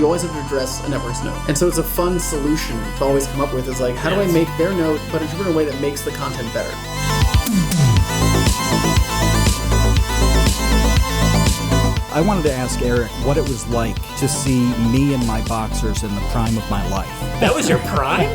You always have to address a network's note. And so it's a fun solution to always come up with is like, how do I make their note, but in a way that makes the content better? I wanted to ask Eric what it was like to see me in my boxers in the prime of my life. That was your prime?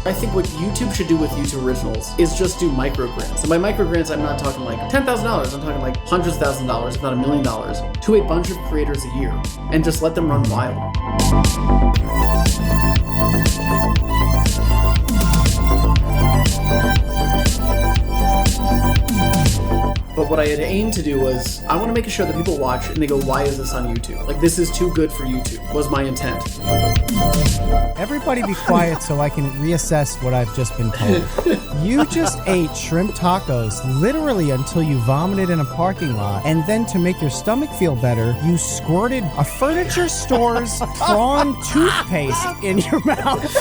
I think what YouTube should do with YouTube Originals is just do micro grants. And by micro grants, I'm not talking like $10,000. I'm talking like hundreds of thousands of dollars, if not $1 million, to a bunch of creators a year, and just let them run wild. But what I had aimed to do was, I want to make a show that people watch and they go, why is this on YouTube? Like, this is too good for YouTube, was my intent. Everybody be quiet so I can reassess what I've just been told. You just ate shrimp tacos literally until you vomited in a parking lot, and then to make your stomach feel better, you squirted a furniture store's prawn toothpaste in your mouth.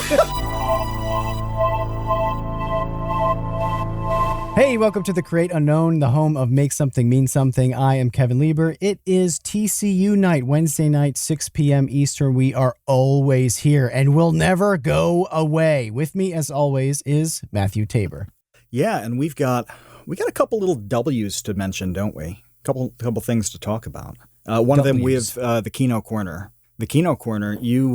Hey, welcome to The Create Unknown, the home of Make Something Mean Something. I am Kevin Lieber. It is TCU night, Wednesday night, 6 p.m. Eastern. We are always here, and we'll never go away. With me, as always, is Matthew Tabor. Yeah, and we got a couple little W's to mention, don't we? Couple things to talk about. One of them, we have the Kino Corner. The Kino Corner, you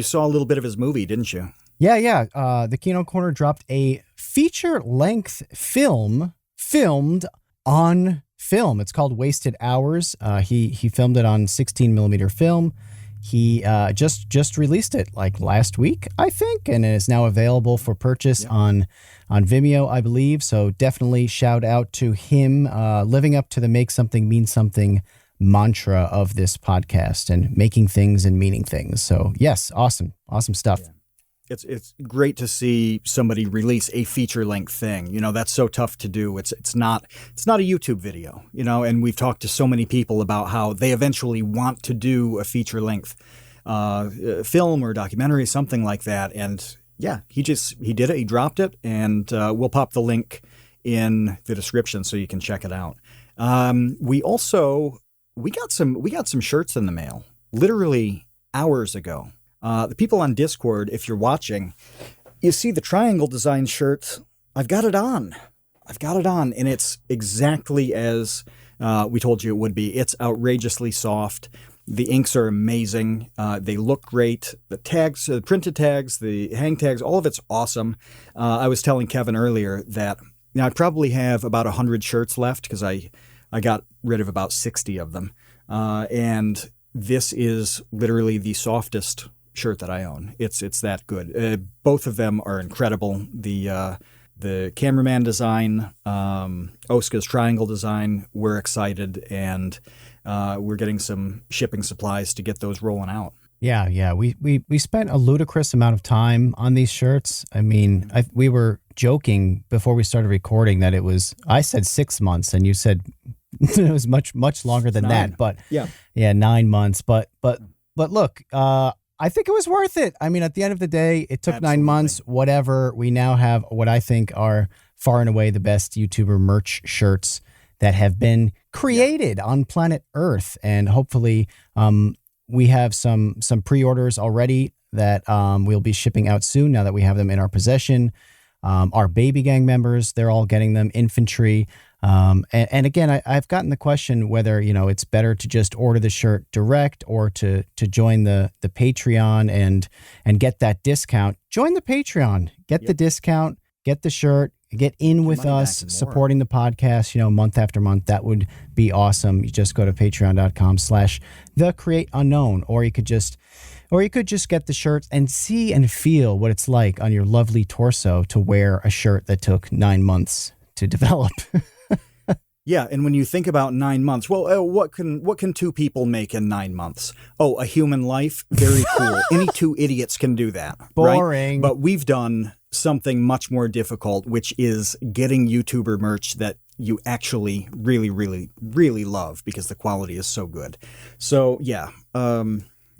saw a little bit of his movie, didn't you? Yeah. The Kino Corner dropped a feature-length film filmed on film. It's called Wasted Hours. He filmed it on 16-millimeter film. He just released it like last week, I think, and it is now available for purchase on Vimeo, I believe. So definitely shout out to him living up to the Make Something Mean Something mantra of this podcast and making things and meaning things. So yes, awesome stuff. Yeah. It's great to see somebody release a feature-length thing. You know, that's so tough to do. It's not a YouTube video, you know, and we've talked to so many people about how they eventually want to do a feature-length film or documentary, something like that. And yeah, he did it. He dropped it, and we'll pop the link in the description so you can check it out. We got some shirts in the mail literally hours ago. The people on Discord, if you're watching, you see the triangle design shirt. I've got it on, and it's exactly as we told you it would be. It's outrageously soft. The inks are amazing. They look great. The tags, the printed tags, the hang tags, all of it's awesome. I was telling Kevin earlier that I probably have about 100 shirts left because I got rid of about 60 of them. And this is literally the softest shirt that I own. It's that good. Both of them are incredible. The cameraman design, Oska's triangle design, we're excited, and we're getting some shipping supplies to get those rolling out. Yeah. We spent a ludicrous amount of time on these shirts. I mean, we were joking before we started recording that I said 6 months and you said it was much longer than 9. That. But yeah, 9 months. But look, I think it was worth it. I mean, at the end of the day, it took 9 months, whatever. We now have what I think are far and away the best YouTuber merch shirts that have been created on planet Earth. And hopefully we have some pre-orders already that we'll be shipping out soon now that we have them in our possession. Our baby gang members, they're all getting them, infantry. And again, I've gotten the question whether, it's better to just order the shirt direct or to join the Patreon and get that discount. Join the Patreon, get the discount, get the shirt, get in with us, supporting the podcast, month after month. That would be awesome. You just go to patreon.com/thecreateunknown, or you could just get the shirt and see and feel what it's like on your lovely torso to wear a shirt that took 9 months to develop. Yeah, and when you think about 9 months, well, what can two people make in 9 months? Oh, a human life? Very cool. Any two idiots can do that. Boring. Right? But we've done something much more difficult, which is getting YouTuber merch that you actually really, really, really love because the quality is so good. So, yeah,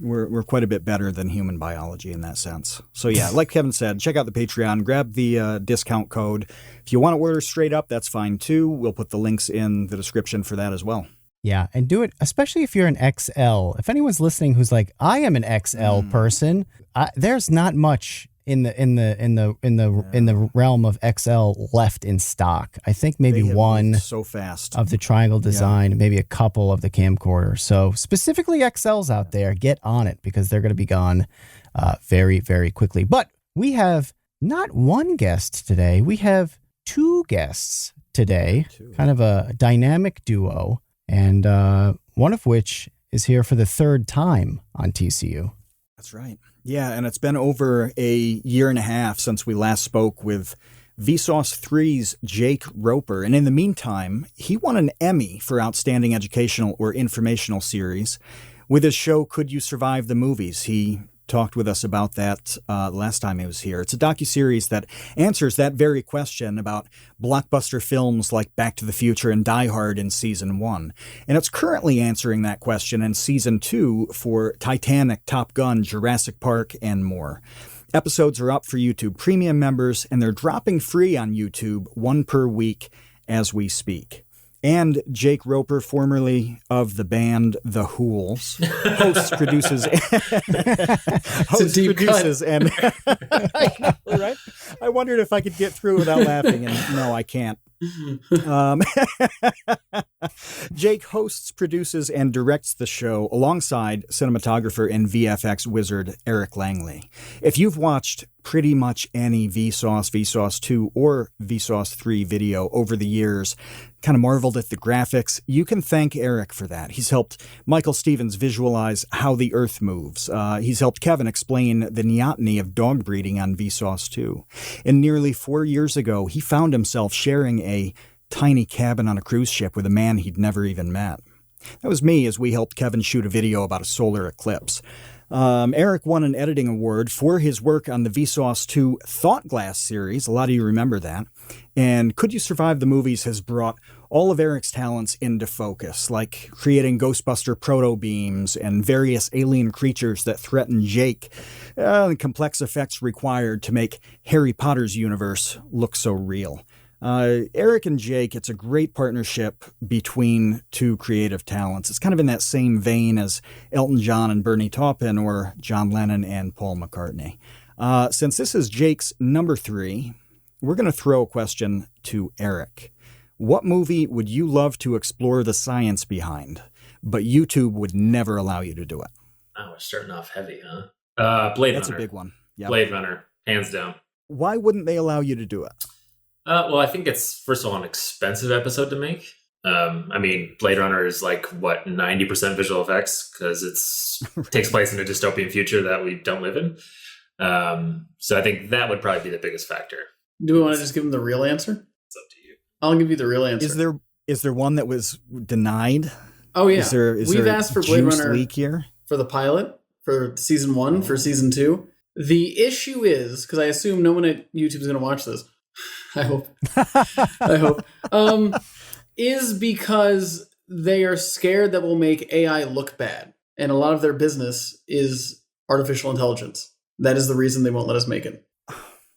We're quite a bit better than human biology in that sense. So yeah, like Kevin said, check out the Patreon, grab the discount code. If you want to order straight up, that's fine too. We'll put the links in the description for that as well. Yeah, and do it, especially if you're an XL. If anyone's listening who's like, I am an XL person, there's not much in the realm of XL left in stock. I think maybe one so fast of the triangle design, maybe a couple of the camcorder. So specifically XLs out there, get on it because they're going to be gone very, very quickly. But we have not one guest today. We have two guests today, kind of a dynamic duo, and one of which is here for the third time on TCU. That's right. Yeah, and it's been over a year and a half since we last spoke with Vsauce3's Jake Roper. And in the meantime, he won an Emmy for Outstanding Educational or Informational Series with his show Could You Survive the Movies. He talked with us about that last time he was here. It's a docuseries that answers that very question about blockbuster films like Back to the Future and Die Hard in Season 1. And it's currently answering that question in Season 2 for Titanic, Top Gun, Jurassic Park, and more. Episodes are up for YouTube Premium members, and they're dropping free on YouTube, one per week as we speak. And Jake Roper, formerly of the band The Hools, hosts, produces, and I know, right? I wondered if I could get through without laughing, and no, I can't. Jake hosts, produces, and directs the show alongside cinematographer and VFX wizard Eric Langlay. If you've watched pretty much any Vsauce, Vsauce2, or Vsauce3 video over the years, kind of marveled at the graphics, you can thank Eric for that. He's helped Michael Stevens visualize how the Earth moves. He's helped Kevin explain the neoteny of dog breeding on Vsauce2. And nearly 4 years ago, he found himself sharing a tiny cabin on a cruise ship with a man he'd never even met. That was me as we helped Kevin shoot a video about a solar eclipse. Eric won an editing award for his work on the Vsauce2 Thought Glass series. A lot of you remember that. And Could You Survive the Movies has brought all of Eric's talents into focus, like creating Ghostbuster proto-beams and various alien creatures that threaten Jake, the complex effects required to make Harry Potter's universe look so real. Eric and Jake, it's a great partnership between two creative talents. It's kind of in that same vein as Elton John and Bernie Taupin or John Lennon and Paul McCartney. Since this is Jake's number 3, we're going to throw a question to Eric. What movie would you love to explore the science behind, but YouTube would never allow you to do it? Oh, we're starting off heavy, huh? Blade Runner. That's a big one. Yep. Blade Runner, hands down. Why wouldn't they allow you to do it? Well, I think it's, first of all, an expensive episode to make. I mean, Blade Runner is like, 90% visual effects, because it takes place in a dystopian future that we don't live in. So I think that would probably be the biggest factor. Do we want to just give them the real answer? It's up to you. I'll give you the real answer. Is there one that was denied? Oh, yeah. We've asked for Blade Runner leak here? For the pilot, for Season 1, for Season 2. The issue is, because I assume no one at YouTube is going to watch this, I hope. Is because they are scared that we'll make AI look bad. And a lot of their business is artificial intelligence. That is the reason they won't let us make it.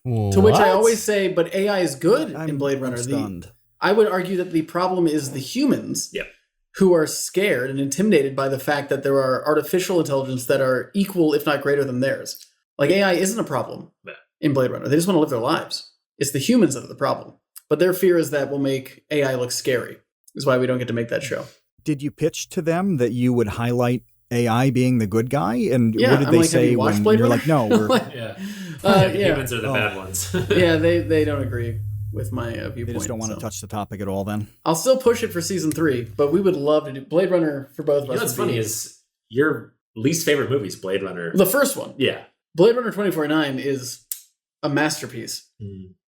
What? To which I always say, but AI is good in Blade Runner. I'm stunned. I would argue that the problem is the humans who are scared and intimidated by the fact that there are artificial intelligence that are equal, if not greater than theirs. Like AI isn't a problem in Blade Runner. They just want to live their lives. It's the humans that are the problem. But their fear is that we'll make AI look scary. Is why we don't get to make that show. Did you pitch to them that you would highlight AI being the good guy? And what did they say when you're like, no, we're... Humans are the bad ones. Yeah, they don't agree with my viewpoint. They just don't want to touch the topic at all then? I'll still push it for Season 3, but we would love to do Blade Runner for both of us. What's funny is your least favorite movie is Blade Runner. The first one. Yeah. Blade Runner 2049 is a masterpiece.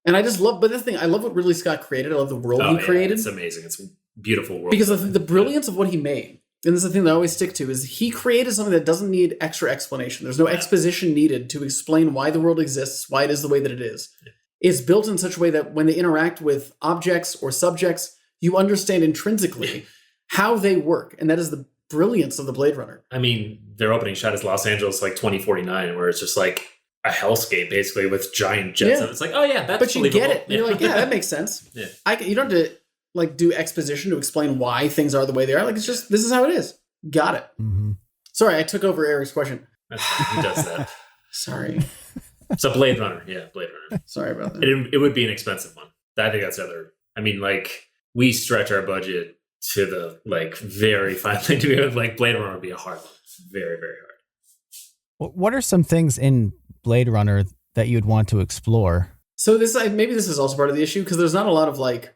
And I just love, but this thing, I love what Ridley Scott created. I love the world he created. It's amazing. It's a beautiful world. Because the brilliance of what he made, and this is the thing that I always stick to, is he created something that doesn't need extra explanation. There's no exposition needed to explain why the world exists, why it is the way that it is. It's built in such a way that when they interact with objects or subjects, you understand intrinsically how they work. And that is the brilliance of the Blade Runner. I mean, their opening shot is Los Angeles like 2049, where it's just like a hellscape basically with giant jets. And it's like, oh yeah, that's but you believable. get it. You're like, yeah, that makes sense. Yeah. You don't have to like do exposition to explain why things are the way they are. Like, it's just, this is how it is. Got it. Mm-hmm. Sorry, I took over Eric's question. Who does that? Sorry. So Blade Runner. Yeah, Blade Runner. Sorry about that. It would be an expensive one. I think that's the other. I mean, like, we stretch our budget to the like very fine line to be like Blade Runner would be a hard one. Very, very hard. What are some things in Blade Runner that you'd want to explore? So maybe this is also part of the issue because there's not a lot of like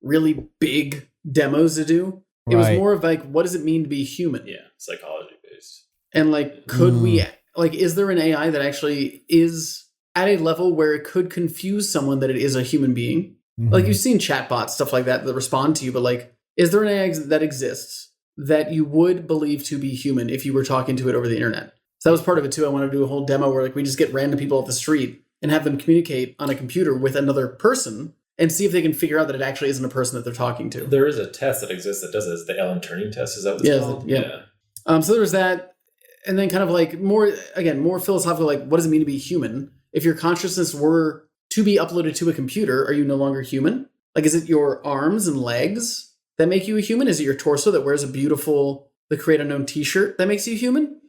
really big demos to do. It was more of like, what does it mean to be human? Yeah, psychology based. And like, could we, like, is there an AI that actually is at a level where it could confuse someone that it is a human being? Mm-hmm. Like, you've seen chatbots, stuff like that respond to you, but like, is there an AI that exists that you would believe to be human if you were talking to it over the internet? So that was part of it too. I wanted to do a whole demo where like we just get random people off the street and have them communicate on a computer with another person and see if they can figure out that it actually isn't a person that they're talking to. There is a test that exists that does it. It's the Ellen Turing test. Is that what it's called? Yeah. So there was that. And then kind of like more philosophical, like, what does it mean to be human? If your consciousness were to be uploaded to a computer, are you no longer human? Like, is it your arms and legs that make you a human? Is it your torso that wears a beautiful The Create Unknown t-shirt that makes you human?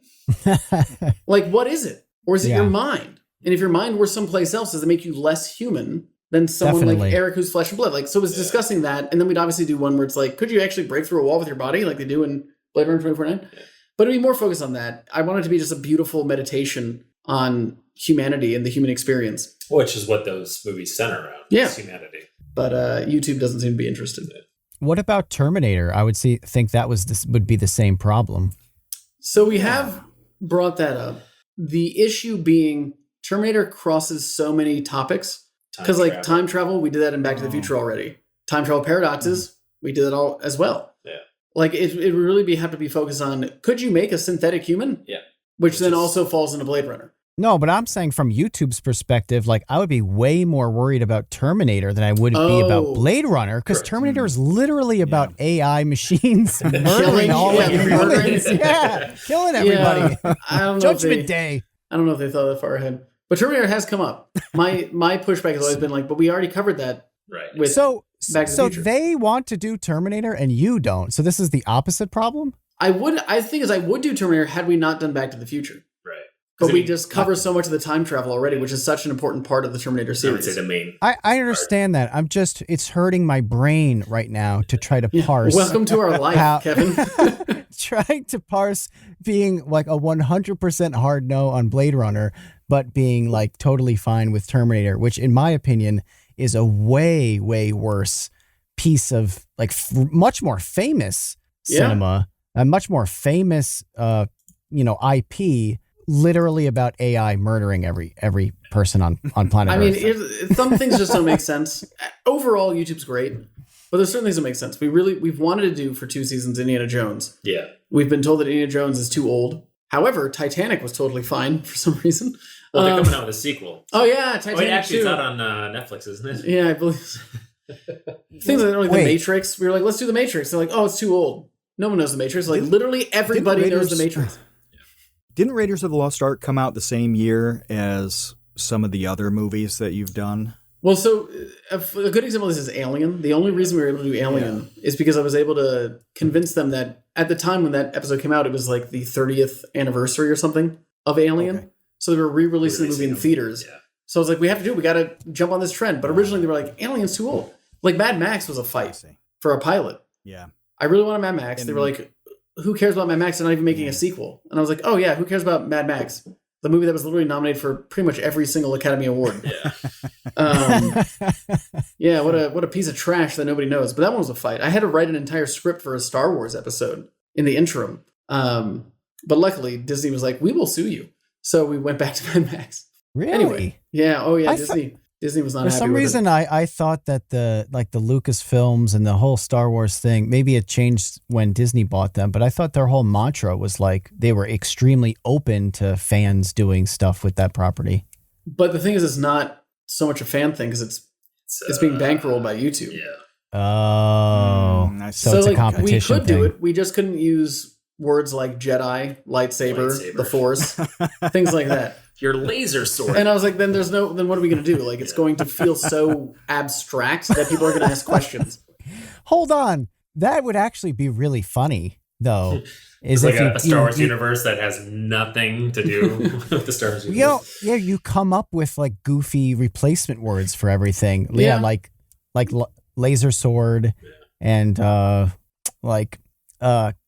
Like, what is it? Or is it your mind? And if your mind were someplace else, does it make you less human than someone like Eric who's flesh and blood? Like, so it was discussing that. And then we'd obviously do one where it's like, could you actually break through a wall with your body like they do in Blade Runner 2049? Yeah. But it'd be more focused on that. I want it to be just a beautiful meditation on humanity and the human experience. Which is what those movies center around. Yeah. Humanity. But YouTube doesn't seem to be interested in it. What about Terminator? I would think that would be the same problem. So we have brought that up. The issue being Terminator crosses so many topics. Because like time travel, we did that in Back to the Future already. Time travel paradoxes, we did that all as well. Yeah. Like it would really have to be focused on, could you make a synthetic human? Yeah. Which then also falls into Blade Runner. No, but I'm saying from YouTube's perspective, like I would be way more worried about Terminator than I would be about Blade Runner, because Terminator is literally about AI machines murdering all of humans. Yeah, killing everybody. I don't know Judgment Day. I don't know if they thought that far ahead. But Terminator has come up. My pushback has always been like, but we already covered that. Right. With Back to the Future. They want to do Terminator and you don't. So this is the opposite problem? I think I would do Terminator had we not done Back to the Future. Right. But we just cover so much of the time travel already, which is such an important part of the Terminator series. I would say the main. I understand that. It's hurting my brain right now to try to parse. Welcome to our life, Kevin. Trying to parse being like a 100% hard no on Blade Runner, but being like totally fine with Terminator, which in my opinion is a way, way worse piece of like much more famous cinema, a much more famous, IP, literally about AI murdering every person on planet Earth. I mean, some things just don't make sense. Overall, YouTube's great, but there's certain things that make sense. We've wanted to do for 2 seasons Indiana Jones. Yeah. We've been told that Indiana Jones is too old. However, Titanic was totally fine for some reason. Well, they're coming out with a sequel. Oh yeah, Titanic actually, 2. it's out on Netflix, isn't it? Yeah, I believe so. Things like The Matrix. We were like, let's do The Matrix. They're like, oh, it's too old. No one knows The Matrix. Like, literally everybody knows The Matrix. Didn't Raiders of the Lost Ark come out the same year as some of the other movies that you've done? Well, so a good example of this is Alien. The only reason we were able to do Alien is because I was able to convince them that at the time when that episode came out, it was like the 30th anniversary or something of Alien. Okay. So they were re-releasing the movie in theaters. Yeah. So I was like, we got to jump on this trend. But originally they were like, Alien's too old. Like Mad Max was a fight for a pilot. Yeah. I really wanted Mad Max. They were like, who cares about Mad Max? They're not even making a sequel. And I was like, oh yeah, who cares about Mad Max? The movie that was literally nominated for pretty much every single Academy Award. Yeah. What a piece of trash that nobody knows. But that one was a fight. I had to write an entire script for a Star Wars episode in the interim. But luckily Disney was like, we will sue you. So we went back to Mad Max. Really? Anyway, yeah. Oh yeah. Disney was not happy with it. For some reason, I thought that the Lucasfilms and the whole Star Wars thing, maybe it changed when Disney bought them, but I thought their whole mantra was like they were extremely open to fans doing stuff with that property. But the thing is, it's not so much a fan thing because it's being bankrolled by YouTube. Yeah. Oh, so it's a competition we could thing. do it. We just couldn't use words like Jedi, lightsaber, the Force, things like that. Your laser sword. And I was like, then what are we going to do? Like, it's going to feel so abstract that people are going to ask questions. Hold on. That would actually be really funny, though. It's like a Star Wars universe that has nothing to do with the Star Wars universe. You come up with like goofy replacement words for everything. Yeah, like laser sword and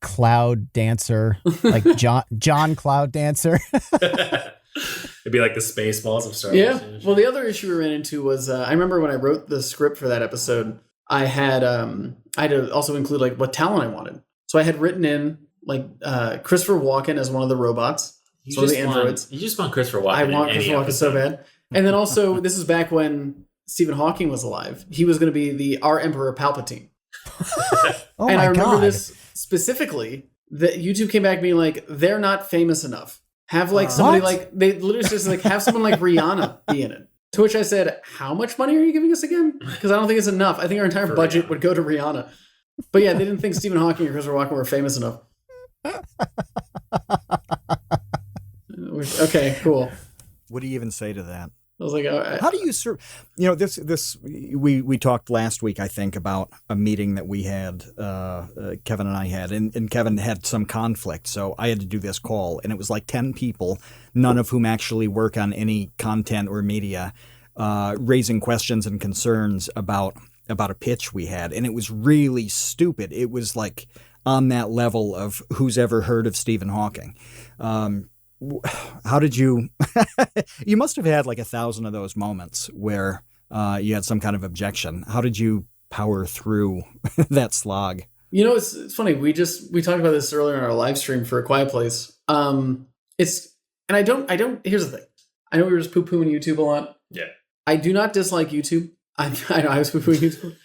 Cloud Dancer, like John Cloud Dancer. It'd be like the Spaceballs of Star Wars. Yeah. Well, the other issue we ran into was I remember when I wrote the script for that episode, I had to also include like what talent I wanted. So I had written in like Christopher Walken as one of the robots, one of the androids. You just want Christopher Walken. I want Christopher Walken so bad. And then also, this is back when Stephen Hawking was alive. He was going to be our Emperor Palpatine. Oh and my I remember God. this specifically, that YouTube came back being like, they're not famous enough. Have like somebody like, they literally just like, have someone like Rihanna be in it. To which I said, how much money are you giving us again? Because I don't think it's enough. I think our entire budget would go to Rihanna. But yeah, they didn't think Stephen Hawking or Christopher Walken were famous enough. Okay, cool. What do you even say to that? I was like, how do you this we talked last week, I think, about a meeting that we had, Kevin and I had, and Kevin had some conflict, so I had to do this call, and it was like 10 people, none of whom actually work on any content or media, raising questions and concerns about a pitch we had, and it was really stupid. It was like on that level of who's ever heard of Stephen Hawking. How did you you must have had like 1,000 of those moments where you had some kind of objection. How did you power through that slog? You know, it's funny. We talked about this earlier in our live stream for A Quiet Place. Here's the thing. I know we were just poo-pooing YouTube a lot. Yeah. I do not dislike YouTube. I know I was poo-pooing YouTube.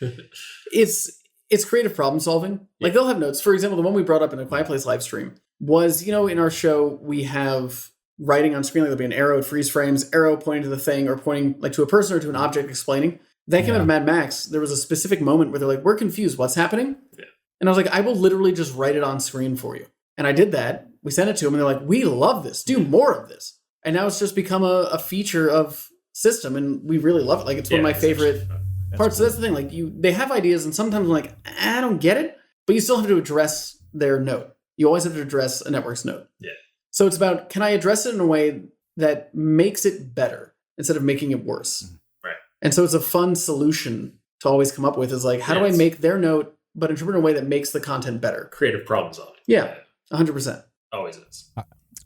It's creative problem solving. Like they'll have notes. For example, the one we brought up in A Quiet Place live stream was, in our show, we have writing on screen, like there'll be an arrow, freeze frames, arrow pointing to the thing or pointing like to a person or to an object explaining. That came out of Mad Max. There was a specific moment where they're like, we're confused. What's happening? Yeah. And I was like, I will literally just write it on screen for you. And I did that. We sent it to them and they're like, we love this. Do more of this. And now it's just become a feature of system and we really love it. Like it's one of my favorite parts. So that's the thing. Like they have ideas and sometimes I'm like, I don't get it, but you still have to address their note. You always have to address a network's note. Yeah. So it's about, can I address it in a way that makes it better instead of making it worse? Right. And so it's a fun solution to always come up with is like, how do I make their note, but interpret in a way that makes the content better? Creative problem solving. Yeah, 100%. Always is.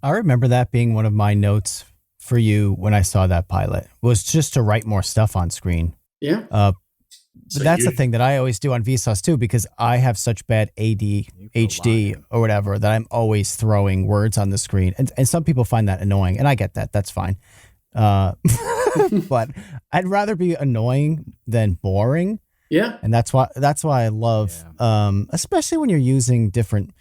I remember that being one of my notes for you when I saw that pilot, was just to write more stuff on screen. Yeah. So that's the thing that I always do on Vsauce too, because I have such bad ADHD or whatever that I'm always throwing words on the screen. And some people find that annoying, and I get that. That's fine. But I'd rather be annoying than boring. Yeah. And that's why I love, especially when you're using different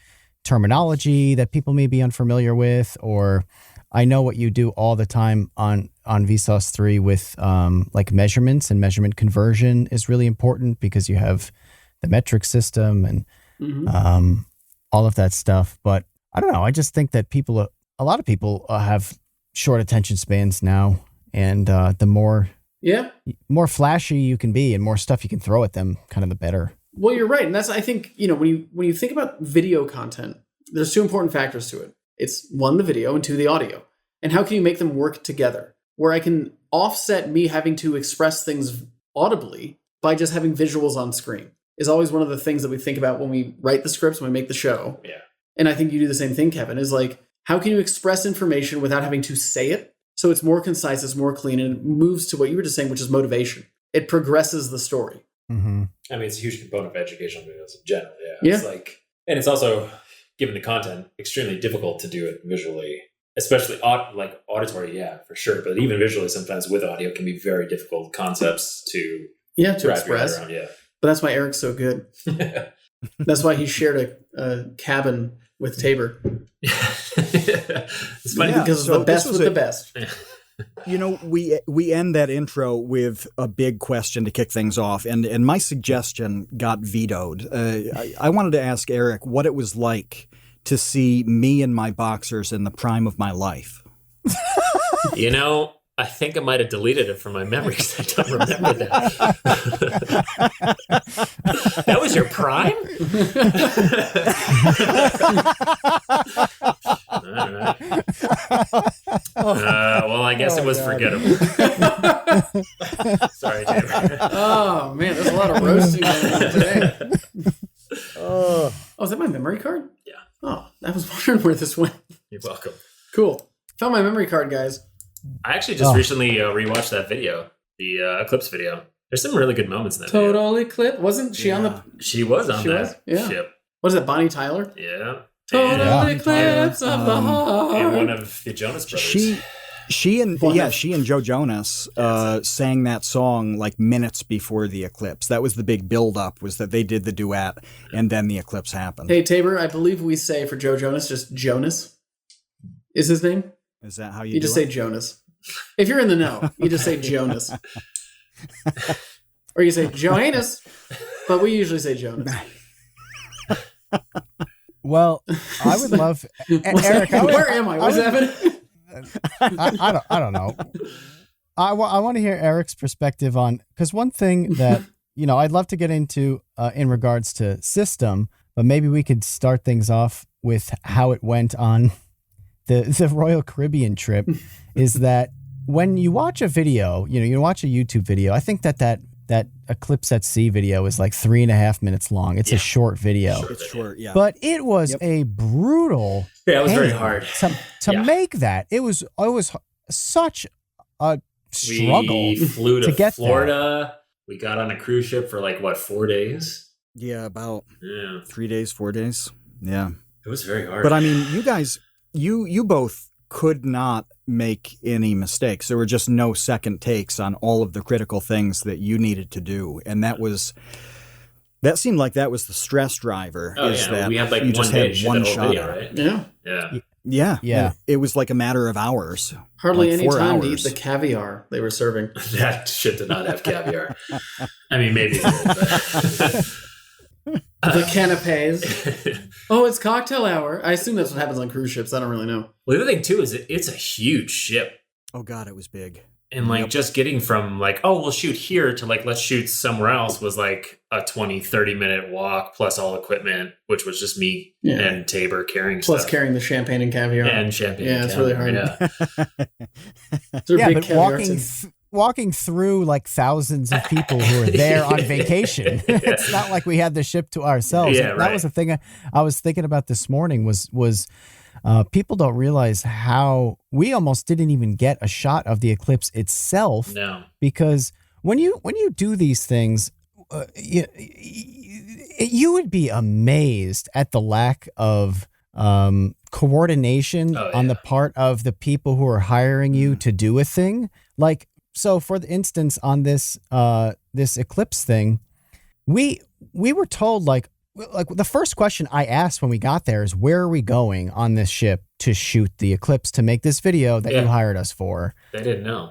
terminology that people may be unfamiliar with, or I know what you do all the time on Vsauce3 with like measurements and measurement conversion is really important because you have the metric system and all of that stuff. But I don't know. I just think that a lot of people have short attention spans now, and the more flashy you can be and more stuff you can throw at them, kind of the better. Well, you're right. And that's, I think, when you think about video content, there's two important factors to it. It's one, the video, and two, the audio. And how can you make them work together? Where I can offset me having to express things audibly by just having visuals on screen is always one of the things that we think about when we write the scripts, when we make the show. Yeah. And I think you do the same thing, Kevin, is like, how can you express information without having to say it? So it's more concise, it's more clean, and it moves to what you were just saying, which is motivation. It progresses the story. Mm-hmm. I mean, it's a huge component of educational videos in general. Yeah. It's like, and it's also, given the content, extremely difficult to do it visually, especially like auditory. Yeah, for sure. But even visually, sometimes with audio can be very difficult concepts to express. Around, yeah. But that's why Eric's so good. That's why he shared a cabin with Tabor. It's funny because the best with the best. We end that intro with a big question to kick things off, and my suggestion got vetoed. I wanted to ask Eric what it was like to see me in my boxers in the prime of my life. You know, I think I might have deleted it from my memory because I don't remember that. That was your prime? All right. Well, I guess it was forgettable. Sorry, Tabor. Oh, man, there's a lot of roasting going on today. Oh, is that my memory card? Yeah. Oh, I was wondering where this went. You're welcome. Cool. Found my memory card, guys. I actually just recently rewatched that video, the Eclipse video. There's some really good moments in that video. Total Eclipse. Wasn't she on the... She was on that ship. What is it, Bonnie Tyler? Yeah. Total Eclipse of the Heart. And one of the Jonas Brothers. She and Joe Jonas sang that song like minutes before the eclipse. That was the big build-up, was that they did the duet, and then the eclipse happened. Hey, Tabor, I believe we say for Joe Jonas, just Jonas is his name. Is that how you do it? You just say Jonas. If you're in the know, you just say Jonas. Or you say Johannes, but we usually say Jonas. Well, I would love... Eric, where am I? What's happening? I don't know. I want to hear Eric's perspective on, because one thing that, I'd love to get into in regards to system, but maybe we could start things off with how it went on the Royal Caribbean trip, is that when you watch a video, you watch a YouTube video, I think that Eclipse at Sea video is like 3.5 minutes long. It's a short video. It's short, yeah. But it was a brutal. Yeah, it was very hard to make that. It was such a struggle. We flew to get Florida. There. We got on a cruise ship for 4 days? Yeah, about 3 days, 4 days. Yeah. It was very hard. But I mean, you guys, you both could not make any mistakes. There were just no second takes on all of the critical things that you needed to do. And that seemed like that was the stress driver. Oh, is yeah. that We had you just had one shot video, at it. right? Yeah. It was like a matter of hours. Hardly any 4 time to hours. eat the caviar they were serving. That shit did not have caviar. I mean, maybe it did, but... The canapes. Oh, it's cocktail hour. I assume that's what happens on cruise ships. I don't really know. Well, the other thing, too, is it's a huge ship. Oh, God, it was big. And, just getting from, we'll shoot here to, let's shoot somewhere else was, a 20, 30-minute walk plus all equipment, which was just me and Tabor carrying plus stuff. carrying the champagne and caviar. And champagne and and it's really hard. Yeah, but walking through thousands of people who are there on vacation. It's not like we had the ship to ourselves. Yeah, that was the thing I was thinking about this morning was people don't realize how we almost didn't even get a shot of the eclipse itself. No. Because when you do these things, you would be amazed at the lack of coordination on the part of the people who are hiring you to do a thing. So for instance, on this eclipse thing, we were told the first question I asked when we got there is, where are we going on this ship to shoot the eclipse, to make this video that you hired us for? They didn't know.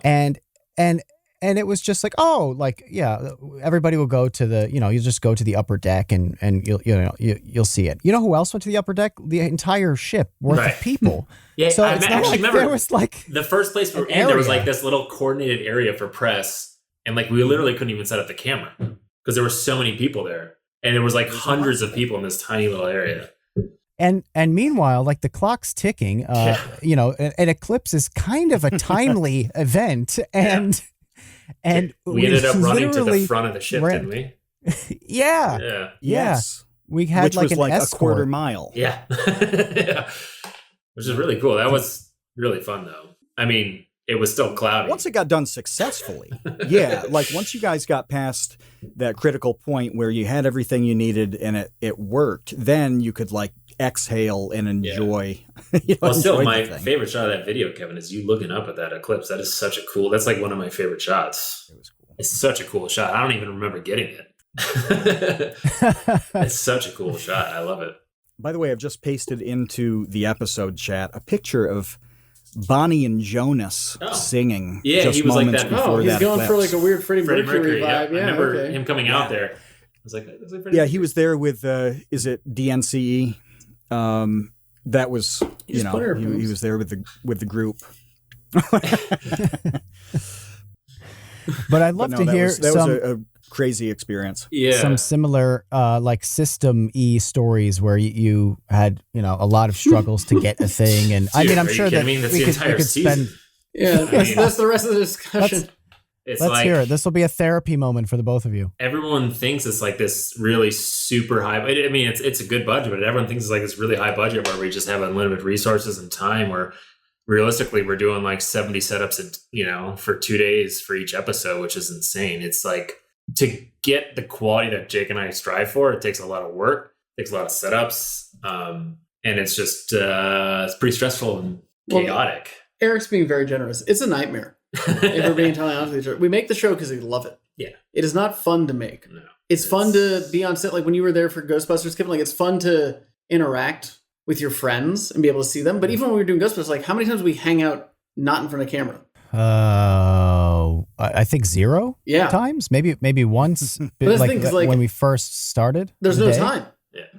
And it was just everybody will go to the, you just go to the upper deck and you'll see it. You know who else went to the upper deck? The entire ship worth of people. Yeah, so I it's actually remember there was the first place we were in, there was this little coordinated area for press, and we literally couldn't even set up the camera because there were so many people there, and there was hundreds of people in this tiny little area. And meanwhile, the clock's ticking. An eclipse is kind of a timely event, and we ended up running to the front of the ship, didn't we? Yeah. Yes. We had which was an escort. a quarter mile. Yeah. Which is really cool. That was really fun, though. I mean, it was still cloudy. Once it got done successfully. Yeah. Once you guys got past that critical point where you had everything you needed and it worked, then you could exhale and enjoy. Still, my favorite shot of that video, Kevin, is you looking up at that eclipse. That is such a cool, that's one of my favorite shots. It was cool. It's such a cool shot. I don't even remember getting it. It's such a cool shot. I love it. By the way, I've just pasted into the episode chat a picture of Bonnie and Jonas singing. Yeah, just he was moments like that. before he's that going eclipse. for a weird Freddie Mercury vibe. Yeah, I remember him coming out there. I was like, he was there with, is it DNCE? that was, He was there with the group. But I'd love to hear that was a crazy experience. Yeah. some similar like system-y stories where you had, a lot of struggles to get a thing. And I Dude, mean, I'm are you sure that kidding me? That's we the could entire spend. season. Yeah, that's the rest of the discussion. It's Let's like hear it. This will be a therapy moment for the both of you. everyone thinks it's like this really super high. I mean, it's a good budget, but everyone thinks it's like this really high budget where we just have unlimited resources and time. Where realistically, we're doing like 70 setups, for 2 days for each episode, which is insane. It's like to get the quality that Jake and I strive for, it takes a lot of work, takes a lot of setups, and it's just it's pretty stressful and chaotic. Eric's being very generous. It's a nightmare. If we're being totally honest with each other. We make the show because we love it. Yeah. It is not fun to make. No. It's fun to be on set. Like when you were there for Ghostbusters, Kevin, like it's fun to interact with your friends and be able to see them. But even when we were doing Ghostbusters, like how many times did we hang out not in front of camera? I think 0 times, maybe once. That's the thing, 'cause, like, when we first started, There's no time.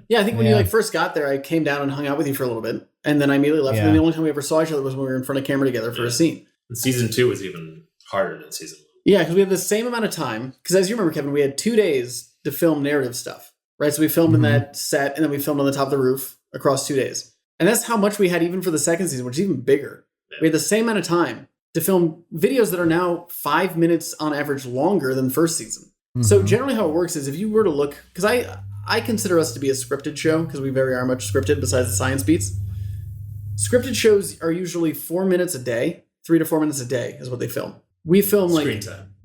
Yeah. I think when you first got there, I came down and hung out with you for a little bit, and then I immediately left. Yeah. And then the only time we ever saw each other was when we were in front of camera together for a scene. And season 2 was even harder than season 1. Yeah, because we had the same amount of time. Because as you remember, Kevin, we had 2 days to film narrative stuff, right? So we filmed in that set, and then we filmed on the top of the roof across 2 days. And that's how much we had even for the second season, which is even bigger. Yeah. We had the same amount of time to film videos that are now 5 minutes on average longer than the first season. Mm-hmm. So generally how it works is if you were to look, because I consider us to be a scripted show, because we very are much scripted besides the science beats. Scripted shows are usually 4 minutes a day, 3 to 4 minutes a day is what they film. We film like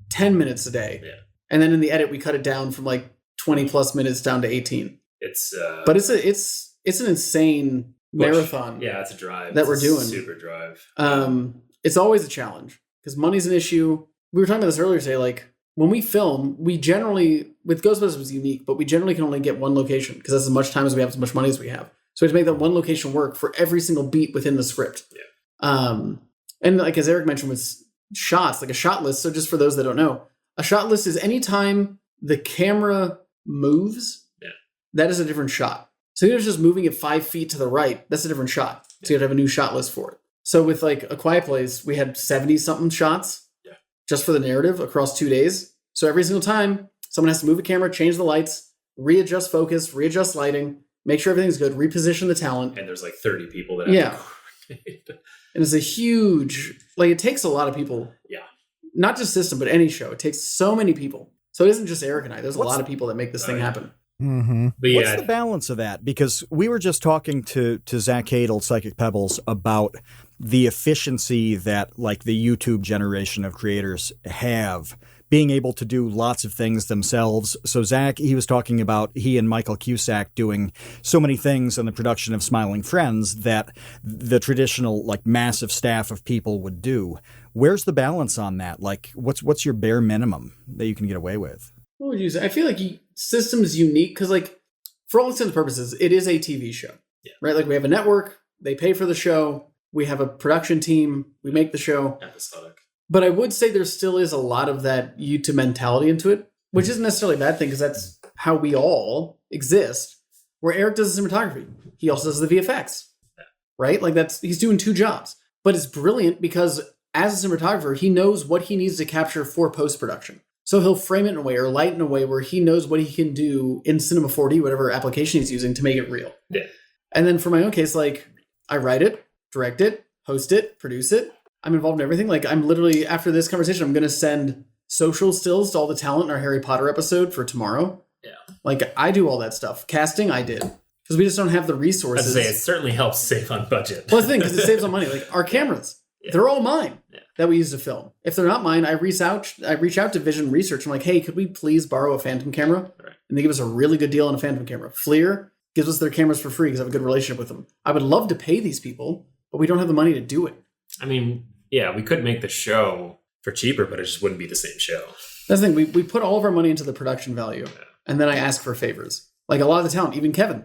10 minutes a day. Yeah. And then in the edit, we cut it down from like 20 plus minutes down to 18. But it's an insane marathon. Yeah, it's a drive that we're doing. Super drive. It's always a challenge because money's an issue. We were talking about this earlier today. Like when we film, we generally, with Ghostbusters it was unique, but we generally can only get one location because that's as much time as we have, as much money as we have. So we have to make that one location work for every single beat within the script. Yeah. And like as Eric mentioned with shots, like a shot list. So just for those that don't know, a shot list is anytime the camera moves, that is a different shot. So even if it's just moving it 5 feet to the right, that's a different shot. So you have to have a new shot list for it. So with like A Quiet Place, we had 70 something shots just for the narrative across 2 days. So every single time someone has to move a camera, change the lights, readjust focus, readjust lighting, make sure everything's good, reposition the talent. And there's like 30 people that have to coordinate. And it's a huge, like it takes a lot of people. Yeah. Not just system, but any show. It takes so many people. So it isn't just Eric and I. There's a lot of people that make this thing happen. Mm-hmm. But what's the balance of that? Because we were just talking to Zach Hadel, Psychic Pebbles, about the efficiency that like the YouTube generation of creators have, being able to do lots of things themselves. So Zach, he was talking about he and Michael Cusack doing so many things in the production of Smiling Friends that the traditional like massive staff of people would do. Where's the balance on that? Like what's your bare minimum that you can get away with? What would you say? I feel like System's unique because, like, for all intents and purposes, it is a TV show, right? Like, we have a network, they pay for the show, we have a production team, we make the show. Episodic. But I would say there still is a lot of that YouTube mentality into it, which isn't necessarily a bad thing because that's how we all exist. Where Eric does the cinematography, he also does the VFX, right? Like, he's doing 2 jobs. But it's brilliant because as a cinematographer, he knows what he needs to capture for post-production. So he'll frame it in a way or light in a way where he knows what he can do in Cinema 4D, whatever application he's using to make it real. Yeah. And then for my own case, like I write it, direct it, host it, produce it. I'm involved in everything. Like I'm literally, after this conversation, I'm going to send social stills to all the talent in our Harry Potter episode for tomorrow. Yeah. Like I do all that stuff. Casting, I did. Because we just don't have the resources. I'd say it certainly helps save on budget. Well, that's the thing, because it saves on money. Like our cameras, they're all mine. Yeah. That we use to film. If they're not mine, I reach out to Vision Research. I'm like, hey, could we please borrow a Phantom camera? Right. And they give us a really good deal on a Phantom camera. FLIR gives us their cameras for free because I have a good relationship with them. I would love to pay these people, but we don't have the money to do it. I mean, yeah, we could make the show for cheaper, but it just wouldn't be the same show. That's the thing. We put all of our money into the production value, and then I ask for favors. Like a lot of the talent, even Kevin.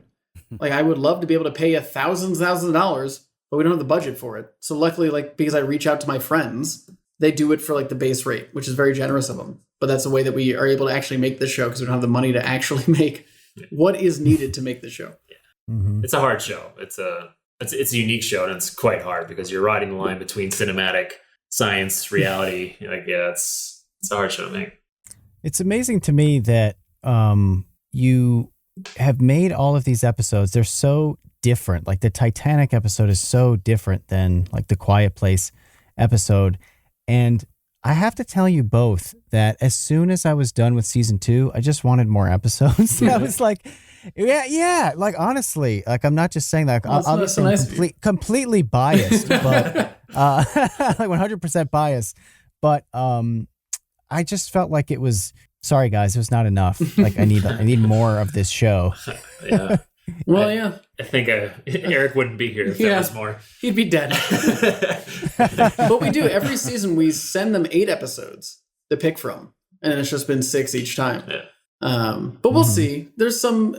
Like I would love to be able to pay thousands of dollars, but we don't have the budget for it. So luckily, like because I reach out to my friends, they do it for like the base rate, which is very generous of them. But that's the way that we are able to actually make this show because we don't have the money to actually make what is needed to make the show. Yeah. Mm-hmm. It's a hard show. It's a it's a unique show, and it's quite hard because you're riding the line between cinematic, science, reality. Like, yeah, it's a hard show to make. It's amazing to me that you have made all of these episodes. They're so different. Like the Titanic episode is so different than like the Quiet Place episode. And I have to tell you both that as soon as I was done with season 2, I just wanted more episodes. I was like, yeah. Like, honestly, like, I'm not just saying that. Obviously, I'm completely biased, but like 100% biased. But I just felt like it was, sorry guys, it was not enough. Like, I need more of this show. Yeah. Well, yeah. I think Eric wouldn't be here if there was more. He'd be dead. But we do. Every season, we send them 8 episodes to pick from. And it's just been 6 each time. Yeah. But we'll see. There's some,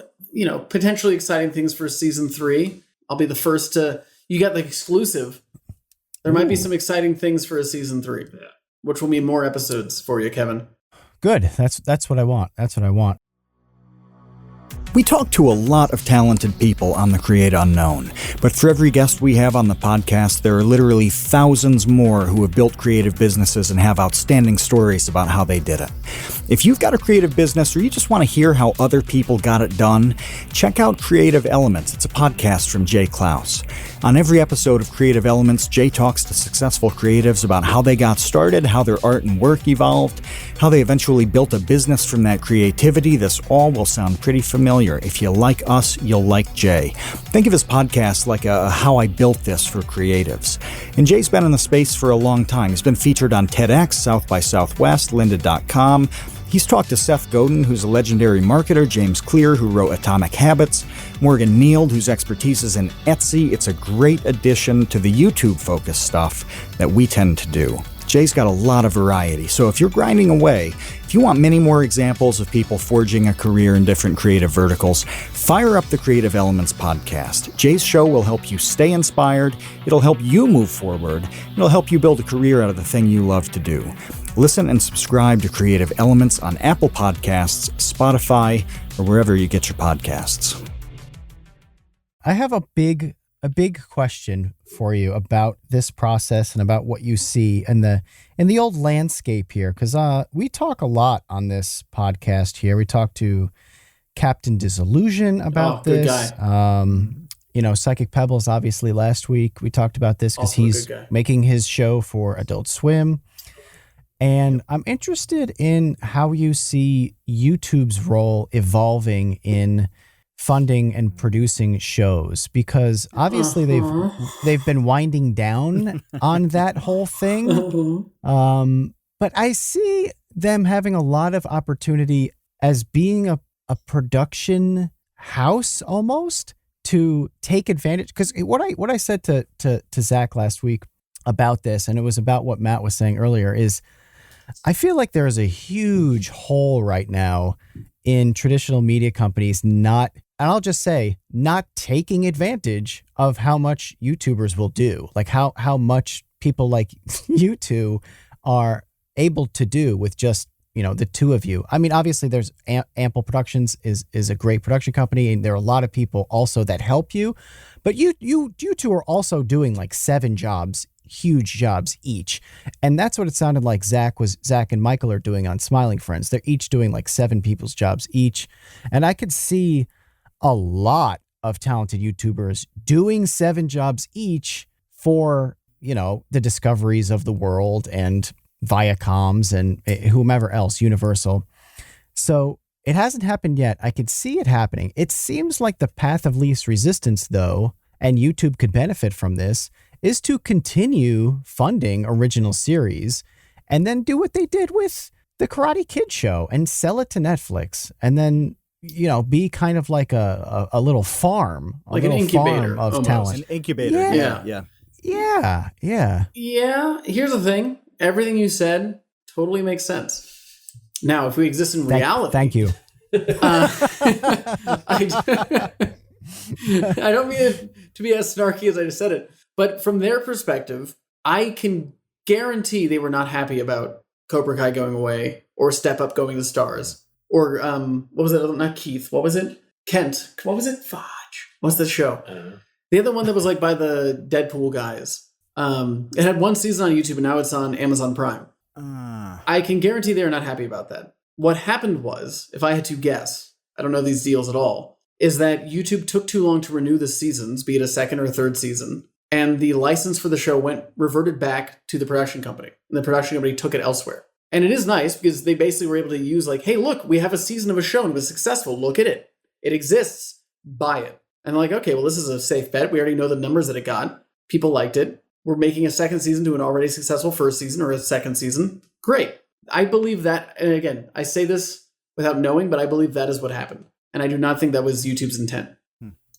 potentially exciting things for season 3. I'll be the first to... You got the exclusive. There might be some exciting things for a season 3. Yeah. Which will mean more episodes for you, Kevin. Good. That's what I want. That's what I want. We talk to a lot of talented people on the Create Unknown, but for every guest we have on the podcast, there are literally thousands more who have built creative businesses and have outstanding stories about how they did it. If you've got a creative business or you just want to hear how other people got it done, check out Creative Elements. It's a podcast from Jay Klaus. On every episode of Creative Elements, Jay talks to successful creatives about how they got started, how their art and work evolved, how they eventually built a business from that creativity. This all will sound pretty familiar. If you like us, you'll like Jay. Think of his podcast like a How I Built This for creatives. And Jay's been in the space for a long time. He's been featured on TEDx, South by Southwest, lynda.com. He's talked to Seth Godin, who's a legendary marketer, James Clear, who wrote Atomic Habits, Morgan Neild, whose expertise is in Etsy. It's a great addition to the YouTube-focused stuff that we tend to do. Jay's got a lot of variety, so if you're grinding away, if you want many more examples of people forging a career in different creative verticals, fire up the Creative Elements podcast. Jay's show will help you stay inspired, it'll help you move forward, it'll help you build a career out of the thing you love to do. Listen and subscribe to Creative Elements on Apple Podcasts, Spotify, or wherever you get your podcasts. I have a big question for you about this process and about what you see in the old landscape here, because we talk a lot on this podcast here. We talked to Captain Disillusion about this. Good guy. Psychic Pebbles, obviously, last week we talked about this because he's making his show for Adult Swim. And I'm interested in how you see YouTube's role evolving in funding and producing shows, because obviously they've been winding down on that whole thing. But I see them having a lot of opportunity as being a production house almost to take advantage. Because what I said to Zach last week about this, and it was about what Matt was saying earlier, is I feel like there is a huge hole right now in traditional media companies not taking advantage of how much YouTubers will do, like how much people like you two are able to do with just, the two of you. I mean, obviously there's Ample Productions is a great production company, and there are a lot of people also that help you, but you two are also doing like 7 jobs, huge jobs each. And that's what it sounded like Zach and Michael are doing on Smiling Friends. They're each doing like 7 people's jobs each. And I could see a lot of talented YouTubers doing 7 jobs each for, the Discoveries of the world and Viacoms and whomever else, Universal. So it hasn't happened yet. I could see it happening. It seems like the path of least resistance, though, and YouTube could benefit from this, is to continue funding original series and then do what they did with the Karate Kid show and sell it to Netflix, and then, be kind of like a little farm, like an incubator of almost. talent. An incubator. Yeah. Yeah. Here's the thing. Everything you said totally makes sense. Now, if we exist in reality. Thank you. I don't mean it to be as snarky as I just said it, but from their perspective, I can guarantee they were not happy about Cobra Kai going away or Step Up going to Stars or what was it? Not Keith. What was it? Kent. What was it? Fudge. What's the show? They had the one that was like by the Deadpool guys. It had one season on YouTube and now it's on Amazon Prime. I can guarantee they're not happy about that. What happened was, if I had to guess, I don't know these deals at all, is that YouTube took too long to renew the seasons, be it a second or a third season, and the license for the show reverted back to the production company. And the production company took it elsewhere. And it is nice because they basically were able to use like, hey, look, we have a season of a show and it was successful. Look at it. It exists. Buy it. And like, okay, well, this is a safe bet. We already know the numbers that it got. People liked it. We're making a second season to an already successful first season or a second season. Great. I believe that, and again, I say this without knowing, but I believe that is what happened. And I do not think that was YouTube's intent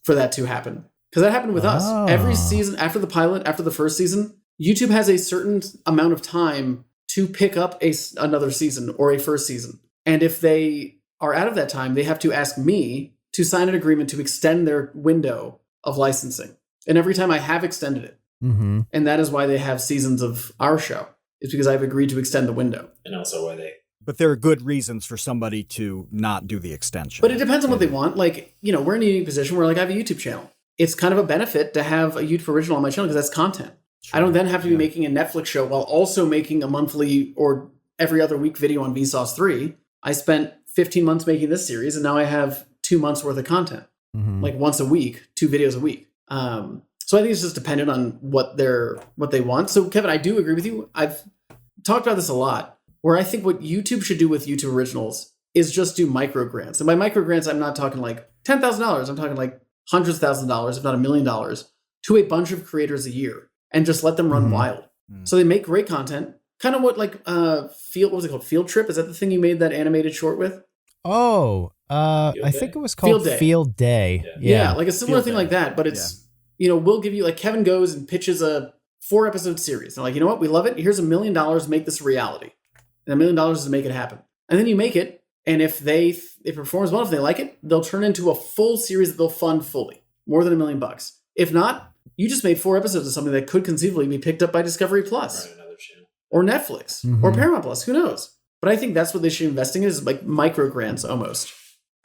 for that to happen. Because that happened with us. Every season, after the pilot, after the first season, YouTube has a certain amount of time to pick up another season or a first season. And if they are out of that time, they have to ask me to sign an agreement to extend their window of licensing. And every time I have extended it. Mm-hmm. And that is why they have seasons of our show. It's because I've agreed to extend the window. And also why they... But there are good reasons for somebody to not do the extension. But it depends on what they want. Like, we're in a unique position where like I have a YouTube channel. It's kind of a benefit to have a YouTube original on my channel because that's content. Sure. I don't then have to be making a Netflix show while also making a monthly or every other week video on Vsauce3. I spent 15 months making this series and now I have 2 months worth of content. Like once a week, 2 videos a week. So I think it's just dependent on what they want. So Kevin, I do agree with you. I've talked about this a lot, where I think what YouTube should do with YouTube originals is just do micro grants. And by micro grants, I'm not talking like $10,000. I'm talking like hundreds of thousands of dollars, if not $1 million, to a bunch of creators a year and just let them run wild. So they make great content. Kind of what like what was it called? Field Trip? Is that the thing you made that animated short with? Oh, I think it was called Field Day. Yeah, like a similar thing like that, but it's we'll give you like Kevin goes and pitches a 4-episode series. They're like, you know what? We love it. Here's $1 million to make this a reality. And $1 million is to make it happen. And then you make it. And if it performs well, if they like it, they'll turn into a full series that they'll fund fully. More than $1 million. If not, you just made 4 episodes of something that could conceivably be picked up by Discovery Plus. Right, another channel. Or Netflix. Or Paramount Plus. Who knows? But I think that's what they should be investing in, is like micro grants almost.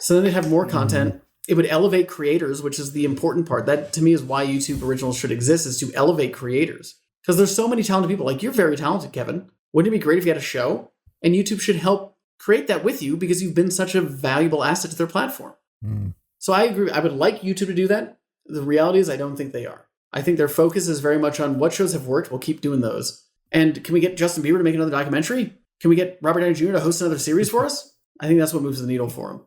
So then they'd have more content. It would elevate creators, which is the important part. That, to me, is why YouTube Originals should exist, is to elevate creators. Because there's so many talented people. Like, you're very talented, Kevin. Wouldn't it be great if you had a show? And YouTube should help create that with you because you've been such a valuable asset to their platform. So I agree. I would like YouTube to do that. The reality is I don't think they are. I think their focus is very much on what shows have worked. We'll keep doing those. And can we get Justin Bieber to make another documentary? Can we get Robert Downey Jr. to host another series for us? I think that's what moves the needle for him.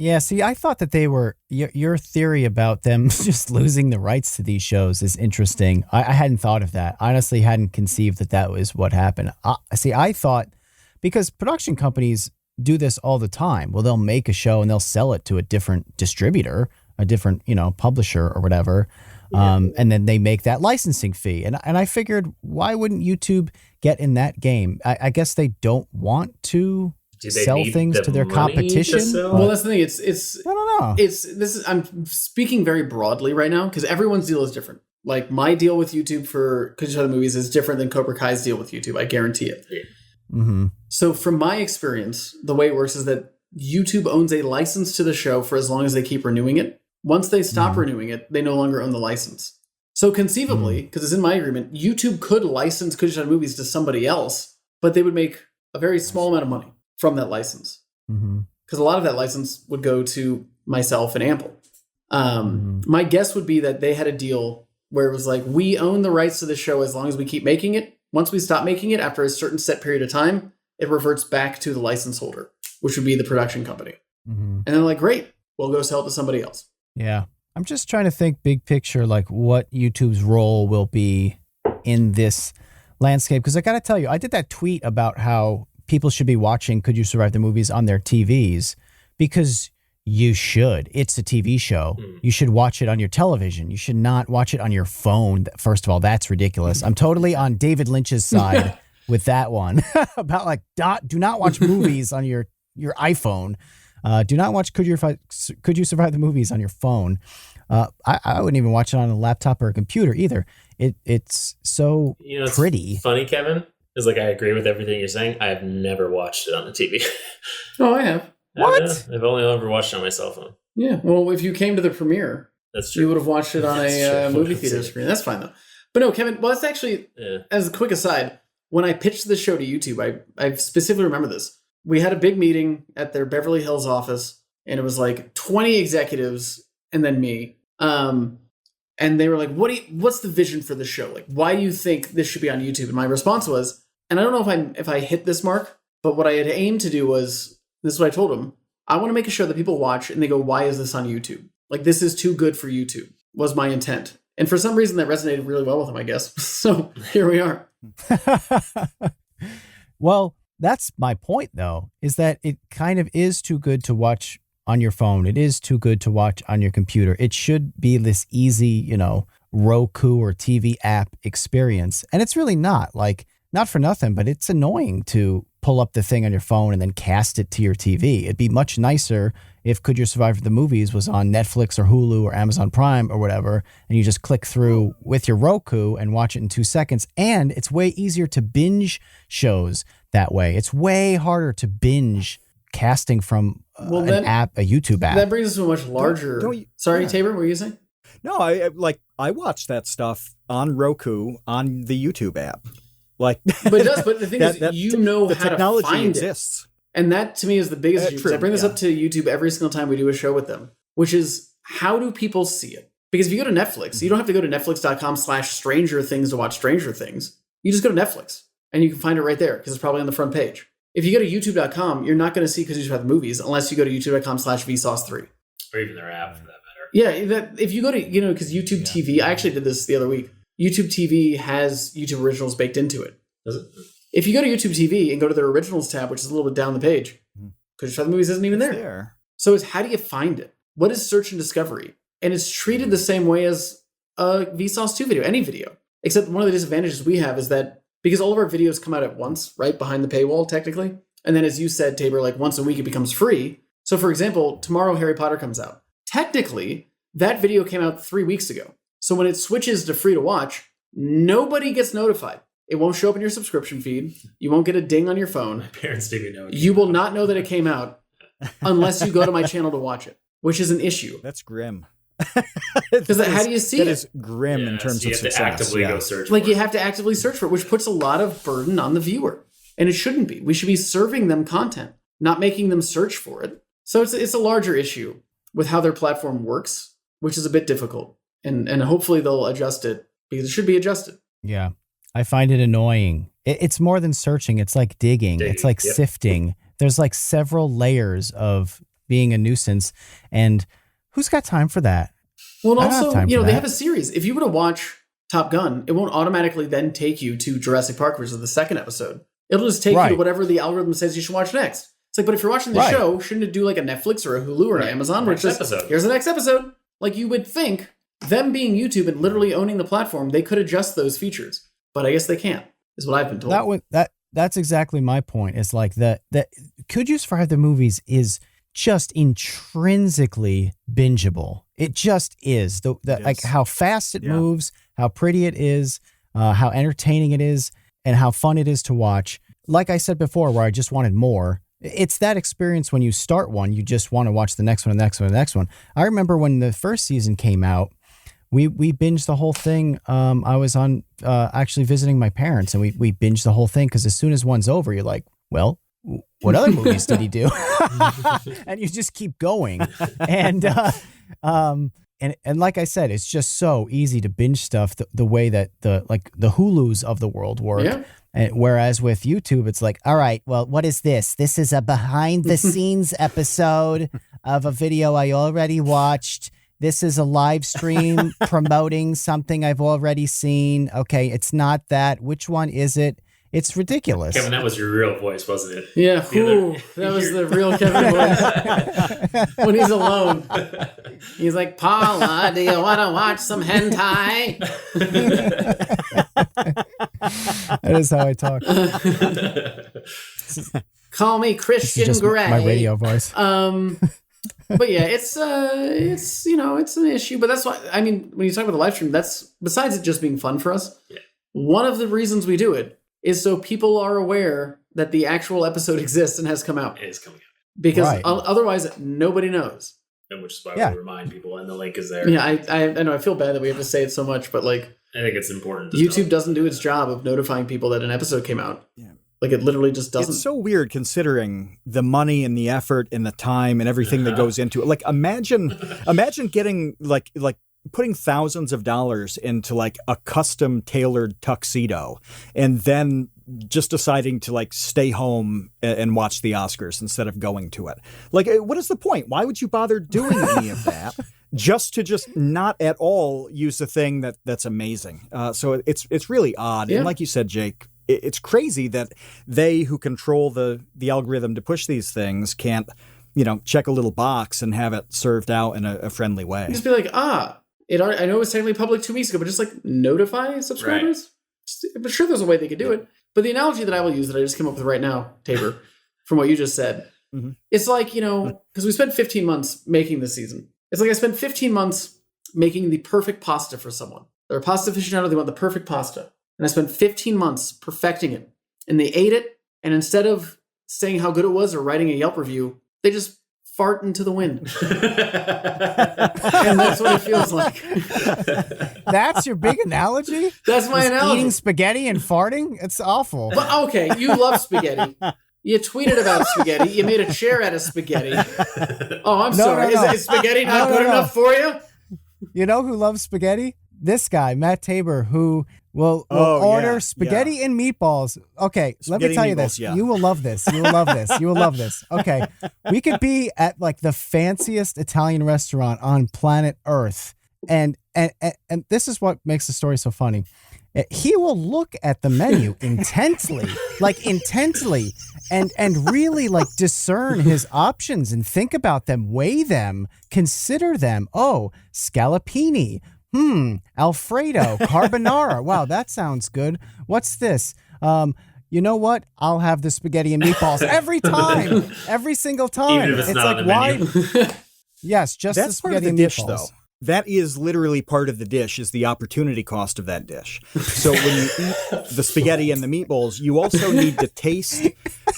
Yeah, see, I thought that they were, your theory about them just losing the rights to these shows is interesting. I hadn't thought of that. Honestly, hadn't conceived that was what happened. I thought, because production companies do this all the time. Well, they'll make a show and they'll sell it to a different distributor, a different, publisher or whatever. And then they make that licensing fee. And I figured, why wouldn't YouTube get in that game? I guess they don't want to sell things to their competition. Well, that's the thing. It's I don't know. I'm speaking very broadly right now because everyone's deal is different. Like, my deal with YouTube for Could You Show the Movies is different than Cobra Kai's deal with YouTube. I guarantee it. Yeah. So from my experience, the way it works is that YouTube owns a license to the show for as long as they keep renewing it. Once they stop renewing it, they no longer own the license. So conceivably, because it's in my agreement, YouTube could license Could You Show the Movies to somebody else, but they would make a very small amount of money from that license. Because a lot of that license would go to myself and Ample. My guess would be that they had a deal where it was like, we own the rights to the show as long as we keep making it. Once we stop making it, after a certain set period of time, it reverts back to the license holder, which would be the production company. And they're like, great, we'll go sell it to somebody else. Yeah. I'm just trying to think big picture, like what YouTube's role will be in this landscape. Because I got to tell you, I did that tweet about how people should be watching Could You Survive the Movies on their TVs, because you should. It's a TV show. You should watch it on your television. You should not watch it on your phone. First of all, that's ridiculous. I'm totally on David Lynch's side with that one about like, do not watch movies on your iPhone. Do not watch Could You Survive the Movies on your phone. I wouldn't even watch it on a laptop or a computer either. It's so pretty. Funny, Kevin, is like, I agree with everything you're saying. I have never watched it on the TV. Oh, I have. What? I've only ever watched it on my cell phone. Yeah. Well, if you came to the premiere, That's true. You would have watched it on a movie theater screen. That's fine though. But no, Kevin. Well, that's actually as a quick aside. When I pitched the show to YouTube, I specifically remember this. We had a big meeting at their Beverly Hills office, and it was like 20 executives and then me. And they were like, "What's the vision for the show? Like, why do you think this should be on YouTube?" And my response was, and I don't know if I hit this mark, but what I had aimed to do was, this is what I told them: I want to make a show that people watch and they go, "Why is this on YouTube? Like, this is too good for YouTube." Was my intent, and for some reason that resonated really well with them, I guess. So here we are. Well, that's my point, though, is that it kind of is too good to watch on your phone. It is too good to watch on your computer. It should be this easy, Roku or TV app experience. And it's really not. Like, not for nothing, but it's annoying to pull up the thing on your phone and then cast it to your TV. It'd be much nicer if Could You Survive the Movies was on Netflix or Hulu or Amazon Prime or whatever, and you just click through with your Roku and watch it in 2 seconds. And it's way easier to binge shows that way. It's way harder to binge casting from an app, a YouTube app. That brings us to a much larger... Sorry, Tabor, what were you saying? No, I watch that stuff on Roku on the YouTube app. But the thing is, the how technology to find exists. It. And that to me is the biggest issue. I bring this up to YouTube every single time we do a show with them, which is, how do people see it? Because if you go to Netflix, you don't have to go to netflix.com/Stranger Things to watch Stranger Things. You just go to Netflix and you can find it right there because it's probably on the front page. If you go to youtube.com, you're not going to see Because You Have the Movies unless you go to youtube.com/Vsauce3. Or even their app for that matter. Yeah, if you go to, because YouTube TV, I actually did this the other week. YouTube TV has YouTube Originals baked into it. Does it? If you go to YouTube TV and go to their Originals tab, which is a little bit down the page, Because You Have the Movies isn't even there. So it's, how do you find it? What is search and discovery? And it's treated the same way as a Vsauce2 video, any video. Except one of the disadvantages we have is that because all of our videos come out at once, right, behind the paywall, technically. And then as you said, Tabor, like once a week it becomes free. So for example, tomorrow Harry Potter comes out. Technically, that video came out 3 weeks ago. So when it switches to free to watch, nobody gets notified. It won't show up in your subscription feed. You won't get a ding on your phone. My parents didn't even know. You will not know that it came out unless you go to my channel to watch it, which is an issue. That's grim. Because how do you see it? That is grim in terms of success. You have to actively go search for it. You have to actively search for it, which puts a lot of burden on the viewer. And it shouldn't be. We should be serving them content, not making them search for it. So it's a larger issue with how their platform works, which is a bit difficult. And hopefully they'll adjust it because it should be adjusted. Yeah. I find it annoying. It's more than searching. It's like digging. It's like sifting. There's like several layers of being a nuisance. And who's got time for that? Well, and also, they have a series. If you were to watch Top Gun, it won't automatically then take you to Jurassic Park, which is the second episode. It'll just take you to whatever the algorithm says you should watch next. It's like, but if you're watching the show, shouldn't it do like a Netflix or a Hulu or an Amazon? Where it's just, here's the next episode. Like, you would think, them being YouTube and literally owning the platform, they could adjust those features. But I guess they can't, is what I've been told. That's exactly my point. It's like that Could You Survive the Movies is just intrinsically bingeable. It just is. Like how fast it moves, how pretty it is, how entertaining it is, and how fun it is to watch. Like I said before, where I just wanted more. It's that experience when you start one, you just want to watch the next one, the next one, the next one. I remember when the first season came out, we binged the whole thing. I was on actually visiting my parents, and we binged the whole thing because as soon as one's over, you're like, well, what other movies did he do? And you just keep going. And like I said, it's just so easy to binge stuff the way that the Hulus of the world work. Yeah. And whereas with YouTube, it's like, all right, well, what is this? This is a behind the scenes episode of a video I already watched. This is a live stream promoting something I've already seen. Okay, it's not that. Which one is it? It's ridiculous. Kevin, that was your real voice, wasn't it? Yeah, that was the real Kevin voice. When he's alone. He's like, Paula, do you want to watch some hentai? That is how I talk. Call me Christian Grey. My radio voice. But yeah, it's an issue. But that's why, I mean, when you talk about the live stream, that's, besides it just being fun for us, one of the reasons we do it is so people are aware that the actual episode exists and has come out. It is coming out. Because otherwise, nobody knows. and which is why Yeah. we remind people, and the link is there. Yeah, I know. I feel bad that we have to say it so much, but like I think it's important. YouTube doesn't do its job of notifying people that an episode came out. Yeah. Like it literally just doesn't. It's so weird considering the money and the effort and the time and everything that goes into it. Like imagine getting like putting thousands of dollars into like a custom tailored tuxedo and then just deciding to like stay home and watch the Oscars instead of going to it. Like, what is the point? Why would you bother doing any of that? Just not at all use the thing that's amazing. So it's really odd. Yeah. And like you said, Jake, it's crazy that they who control the algorithm to push these things can't, check a little box and have it served out in a friendly way. Just be like, I know it was technically public 2 weeks ago, but just like notify subscribers. I'm sure there's a way they could do it. But the analogy that I will use that I just came up with right now, Tabor, from what you just said, it's like, because we spent 15 months making this season. It's like I spent 15 months making the perfect pasta for someone. They're a pasta aficionado, they want the perfect pasta. And I spent 15 months perfecting it. And they ate it, and instead of saying how good it was or writing a Yelp review, they just fart into the wind. And that's what it feels like. That's your big analogy? That's my analogy. Eating spaghetti and farting? It's awful. But okay, you love spaghetti. You tweeted about spaghetti. You made a chair out of spaghetti. Oh, I'm sorry. No. Is spaghetti not good enough for you? You know who loves spaghetti? This guy, Matt Tabor, who will order spaghetti and meatballs. Okay, let me tell you this. Yeah. You will love this. You will love this. You will love this. Okay, we could be at like the fanciest Italian restaurant on planet Earth, and this is what makes the story so funny. He will look at the menu intently, and really like discern his options and think about them, weigh them, consider them. Oh, scallopini. Alfredo, carbonara. Wow, that sounds good. What's this? You know what? I'll have the spaghetti and meatballs every time, every single time. Even if it's not like, on the menu. Yes, just That's the spaghetti part of the and dish, meatballs. though. That is literally part of the dish, is the opportunity cost of that dish. So when you eat the spaghetti and the meatballs, you also need to taste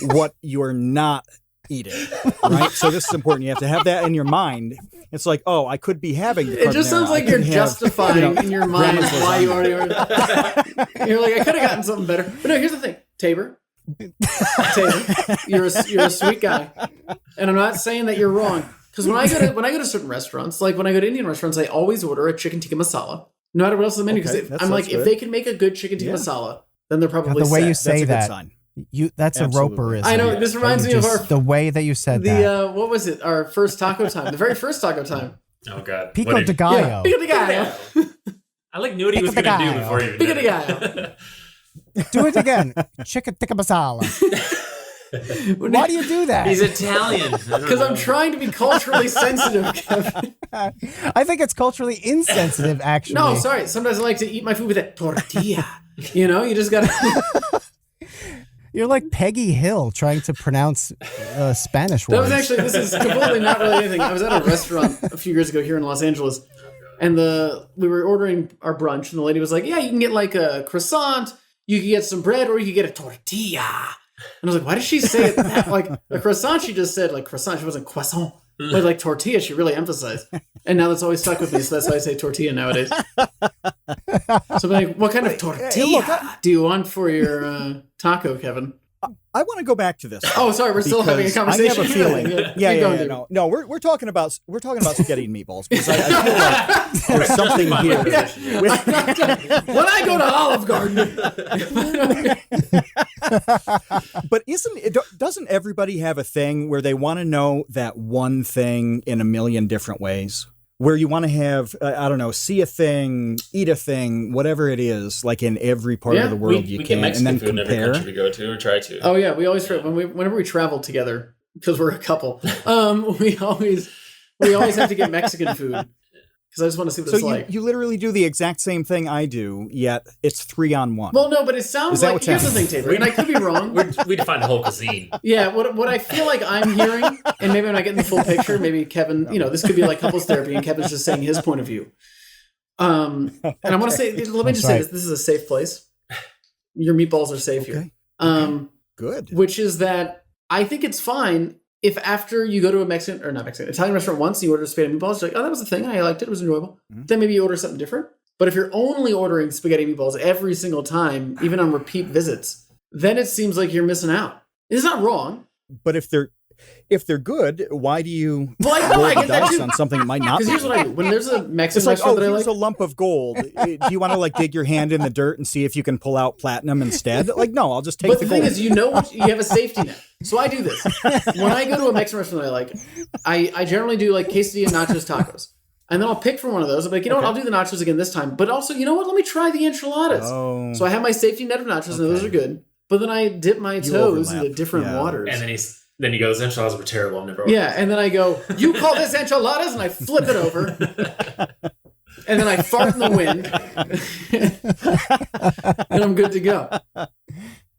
what you're not eating, right? So this is important. You have to have that in your mind. It's like, oh, I could be having the It just sounds like you're justifying in your mind why you already ordered. You're like, I could have gotten something better. But no, here's the thing, Tabor, you're a sweet guy, and I'm not saying that you're wrong. Because when I go to certain restaurants, like when I go to Indian restaurants, I always order a chicken tikka masala, no matter what else on the menu. Because I'm like, if they can make a good chicken tikka masala, then they're probably the way set. you say That's a good that. sign. That's Absolutely. a roperism. I know, this reminds me of the way that you said that. what was it? Our first taco time, the very first taco time. Oh god. Pico de gallo. Yeah, pico de gallo. I like knew what he was Pico de going to do gallo. before you Pico did de it. gallo. Do it again. Chicken tikka masala. Why do you do that? He's Italian. Because I'm trying to be culturally sensitive, Kevin. I think it's culturally insensitive, actually. No, sorry. Sometimes I like to eat my food with a tortilla. You just gotta. You're like Peggy Hill trying to pronounce Spanish words. This is completely not really anything. I was at a restaurant a few years ago here in Los Angeles, and we were ordering our brunch, and the lady was like, yeah, you can get like a croissant, you can get some bread, or you can get a tortilla. And I was like, why did she say it that? Like, a croissant, she just said, like, croissant. She wasn't croissant. But, like, tortilla, she really emphasized. And now that's always stuck with me, so that's why I say tortilla nowadays. So I'm like, what kind of tortilla do you want for your taco, Kevin? I want to go back to this. Oh, sorry, we're still having a conversation. I have a feeling. No, we're talking about spaghetti and meatballs because I feel like there's something here. When I go to Olive Garden. But doesn't everybody have a thing where they want to know that one thing in a million different ways? Where you want to have, I don't know, see a thing, eat a thing, whatever it is, like in every part of the world you can, and then food compare. In every country we go to or try to. Oh yeah, we always whenever we travel together because we're a couple. We always have to get Mexican food because I just want to see what it's like. You literally do the exact same thing I do, yet it's 3-on-1. Well, no, but it sounds like, here's the thing, Tabor, and I could be wrong. We define the whole cuisine. Yeah, what I feel like I'm hearing, and maybe I'm not getting the full picture, maybe Kevin, this could be like couples therapy, and Kevin's just saying his point of view. And I want to say, let me just say this is a safe place. Your meatballs are safe here. Good. Which is that I think it's fine if after you go to a Italian restaurant once, you order spaghetti meatballs, you're like, oh, that was the thing. I liked it. It was enjoyable. Then maybe you order something different. But if you're only ordering spaghetti meatballs every single time, even on repeat visits, then it seems like you're missing out. It's not wrong. But if they're good, why do you roll the dice on something that might not be? Because here's what I do. When there's a Mexican it's like, restaurant that I here's like, a lump of gold. Do you want to like dig your hand in the dirt and see if you can pull out platinum instead? Like, no, I'll just take the gold. But the thing is, you have a safety net. So I do this. When I go to a Mexican restaurant that I like, I generally do like quesadilla, nachos, tacos. And then I'll pick from one of those. I'm like, you know what? I'll do the nachos again this time. But also, you know what? Let me try the enchiladas. Oh. So I have my safety net of nachos, and those are good. But then I dip my toes into different waters. And then he goes, enchiladas were terrible. I'm never Yeah, and then I go, you call this enchiladas? And I flip it over. And then I fart in the wind. And I'm good to go.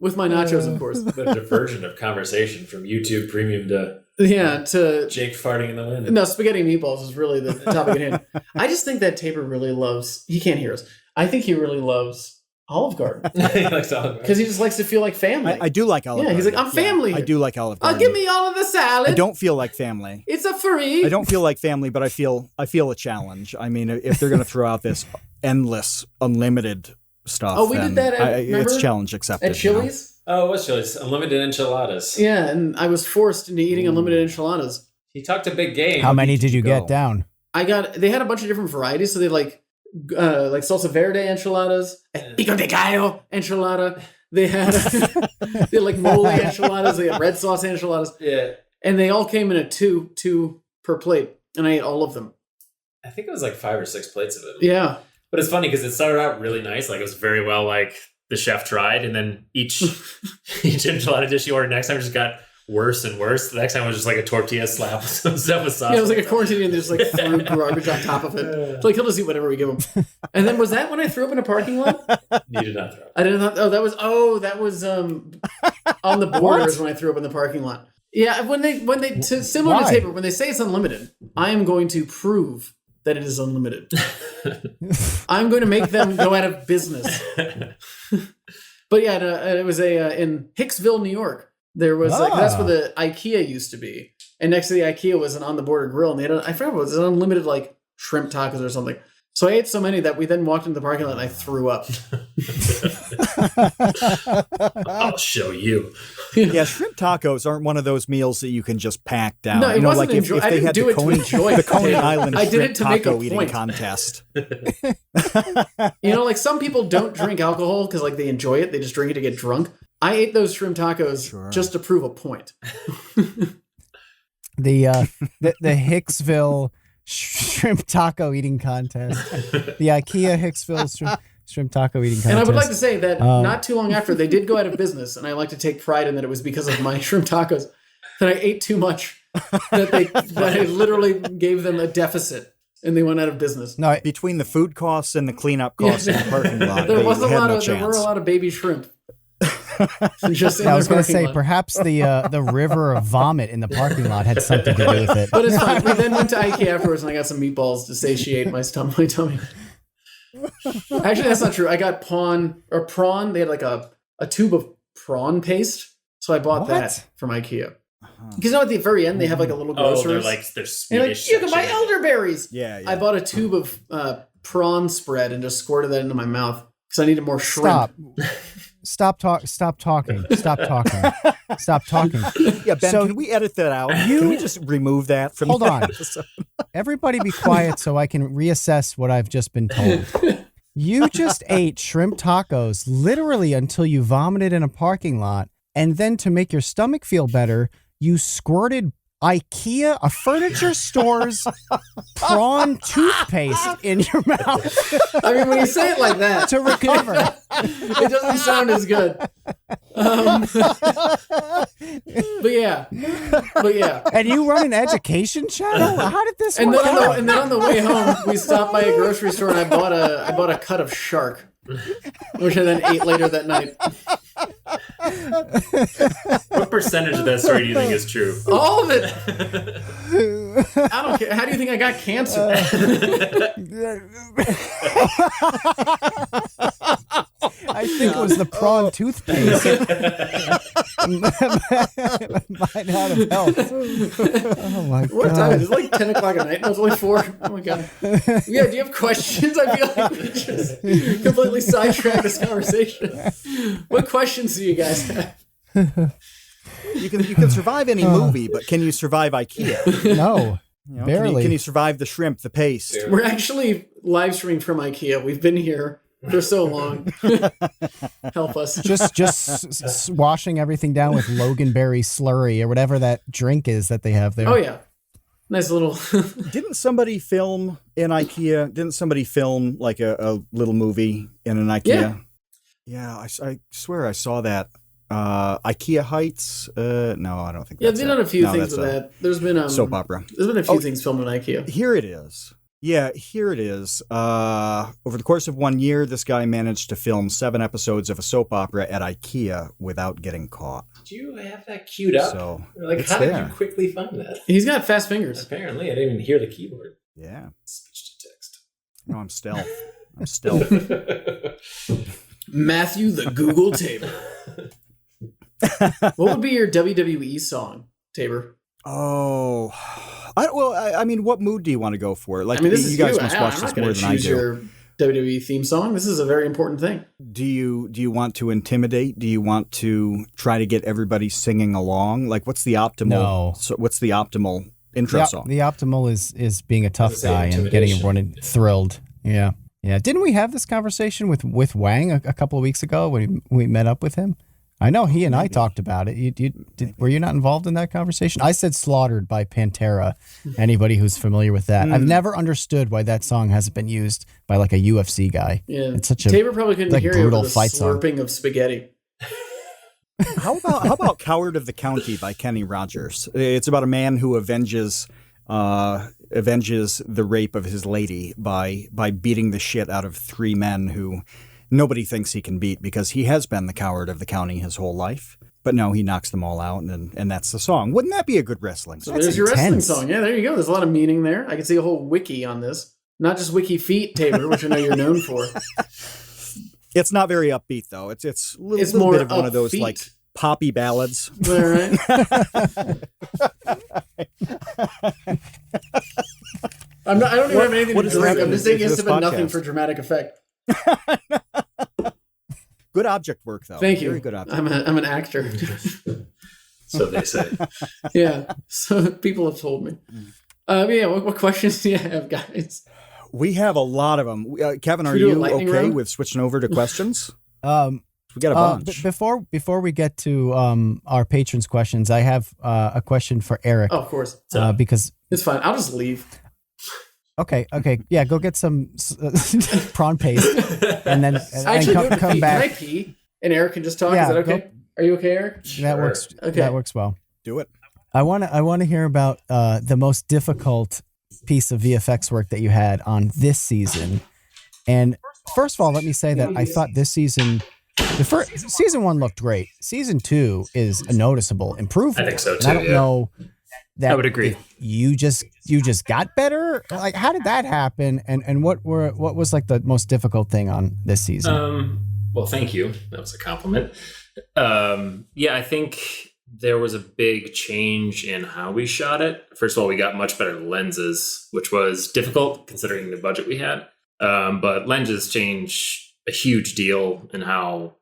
With my nachos, of course. The diversion of conversation from YouTube Premium to Jake farting in the wind. No, spaghetti meatballs is really the topic at hand. I just think that Tabor really loves, he can't hear us. I think he really loves Olive Garden. He likes Olive Garden. Because he just likes to feel like family. I do like Olive Garden. Yeah, he's like, I'm family. I do like Olive Garden. Give me all of the salad. I don't feel like family. It's a free. I don't feel like family, but I feel a challenge. I mean, if they're going to throw out this endless, unlimited stuff. Oh, we did that it's challenge accepted. At Chili's? Oh, it was Chili's. Unlimited enchiladas. Yeah, and I was forced into eating unlimited enchiladas. He talked a big game. How many did you get down? They had a bunch of different varieties, so they like salsa verde enchiladas, pico de gallo enchilada. They had like mole enchiladas, they had red sauce enchiladas. Yeah. And they all came in at two per plate, and I ate all of them. I think it was like 5 or 6 plates of it. Yeah. But it's funny because it started out really nice. Like it was very well like the chef tried, and then each enchilada dish you ordered next time just got worse and worse. The next time was just like a tortilla slap with some stuff with sauce. Yeah, it was like a quarantine and just like threw garbage on top of it. It's like he'll just eat whatever we give him. And then was that when I threw up in a parking lot? You did not throw up. I didn't know. That was on the borders when I threw up in the parking lot. Yeah, similar to Tabor, when they say it's unlimited, I am going to prove that it is unlimited. I'm going to make them go out of business. But yeah, it was in Hicksville, New York. There was that's where the IKEA used to be, and next to the IKEA was an on the border grill, and they had I forgot what it was, an unlimited like shrimp tacos or something. So I ate so many that we then walked into the parking lot and I threw up. I'll show you. Yeah, shrimp tacos aren't one of those meals that you can just pack down. No, it wasn't like if I they didn't had do it to enjoy the Coney Island I did shrimp it to make a taco eating point. contest. Like some people don't drink alcohol because like they enjoy it. They just drink it to get drunk. I ate those shrimp tacos just to prove a point. The Hicksville shrimp taco eating contest. The IKEA Hicksville shrimp taco eating contest. And I would like to say that not too long after they did go out of business, and I like to take pride in that it was because of my shrimp tacos that I ate too much that I literally gave them a deficit and they went out of business. No, between the food costs and the cleanup costs in the parking lot, there were a lot of baby shrimp. I was going to say, perhaps the river of vomit in the parking lot had something to do with it. But it's fine. We then went to IKEA afterwards, and I got some meatballs to satiate my tummy. Actually, that's not true. I got prawn. They had like a tube of prawn paste, so I bought that from IKEA. Because at the very end they have like a little grocery. They're Swedish. You can buy elderberries. Yeah. I bought a tube of prawn spread and just squirted that into my mouth because I needed more shrimp. Stop talking. Stop talking. Yeah, Ben, can we edit that out? Can we just remove that from Hold the on. episode? Everybody be quiet so I can reassess what I've just been told. You just ate shrimp tacos literally until you vomited in a parking lot, and then to make your stomach feel better, you squirted IKEA, a furniture store's prawn toothpaste in your mouth. I mean, when you say it like that, to recover, it doesn't sound as good. But yeah. And you run an education channel? How did this work out? And then on the way home, we stopped by a grocery store and I bought a cut of shark, which I then ate later that night. What percentage of that story do you think is true? All of it. I don't care. How do you think I got cancer? I think it was the prawn toothpaste. Might not have helped. Oh my god! What time is it? It's like 10 o'clock at night. No, it's only 4. Oh my god. Yeah, do you have questions? I feel like we just completely sidetracked this conversation. What questions do you guys have? You can survive any movie, but can you survive IKEA? No. You know, Barely. Can you survive the shrimp, the paste? We're actually live streaming from IKEA. We've been here for so long. Help us. Just washing everything down with Loganberry slurry or whatever that drink is that they have there. Oh yeah, nice little. Didn't somebody film in IKEA? Didn't somebody film like a little movie in an IKEA? Yeah, I swear I saw that. IKEA Heights? No, I don't think Yeah, that's they've done a few things with that. There's been soap opera. There's been a few things filmed in IKEA. Here it is. Yeah, here it is. Over the course of 1 year, this guy managed to film 7 episodes of a soap opera at IKEA without getting caught. Do you have that queued up? So like, how did you quickly find that? He's got fast fingers. Apparently, I didn't even hear the keyboard. Yeah. Speech to text. No, I'm stealth. I'm stealth. Matthew the Google Tabor. What would be your WWE song, Tabor? Oh, I mean, what mood do you want to go for? Like, I mean, this you is guys you. must I'm watch not this gonna more than I choose do. your WWE theme song. This is a very important thing. Do you want to intimidate? Do you want to try to get everybody singing along? Like, what's the optimal? No. So what's the optimal intro song? The optimal is being a tough guy and getting everyone thrilled. Yeah. Yeah. Didn't we have this conversation with Wang a couple of weeks ago when we met up with him? I know he and I talked about it. Were you not involved in that conversation? I said Slaughtered by Pantera. Anybody who's familiar with that. I've never understood why that song hasn't been used by like a UFC guy. Yeah. It's such a Tabor probably couldn't hear you over the fight slurping of spaghetti. How about Coward of the County by Kenny Rogers? It's about a man who avenges the rape of his lady by beating the shit out of 3 men who nobody thinks he can beat because he has been the coward of the county his whole life. But no, he knocks them all out, and that's the song. Wouldn't that be a good wrestling song? There's your wrestling song. Yeah, there you go. There's a lot of meaning there. I can see a whole wiki on this. Not just Wiki Feet, Tabor, which I know you're known for. It's not very upbeat, though. It's a little more bit of one of those upbeat. like poppy ballads. All right. I don't even have anything to drink. I'm just saying it's been nothing for dramatic effect. Good object work, though. Thank you. Very good object. I'm an actor. So they say. Yeah. So people have told me. Yeah. What questions do you have, guys? We have a lot of them. Kevin, are Should we do a you lightning okay round? with switching over to questions? We got a bunch. Before we get to our patrons' questions, I have a question for Eric. Oh, of course. Because It's fine. I'll just leave. Okay, yeah, go get some prawn paste and then come back. Can I pee? And Eric can just talk. Yeah, Is that okay? Are you okay, Eric? That works. Okay. That works well. Do it. I want to hear about the most difficult piece of VFX work that you had on this season. And first of all, let me say that I thought this season, season 1 looked great. Season 2 is a noticeable improvement. I think so too. And I don't know that I would agree. You just got better. Like, how did that happen? And what was like the most difficult thing on this season? Well, thank you. That was a compliment. Yeah, I think there was a big change in how we shot it. First of all, we got much better lenses, which was difficult considering the budget we had. But lenses change a huge deal in how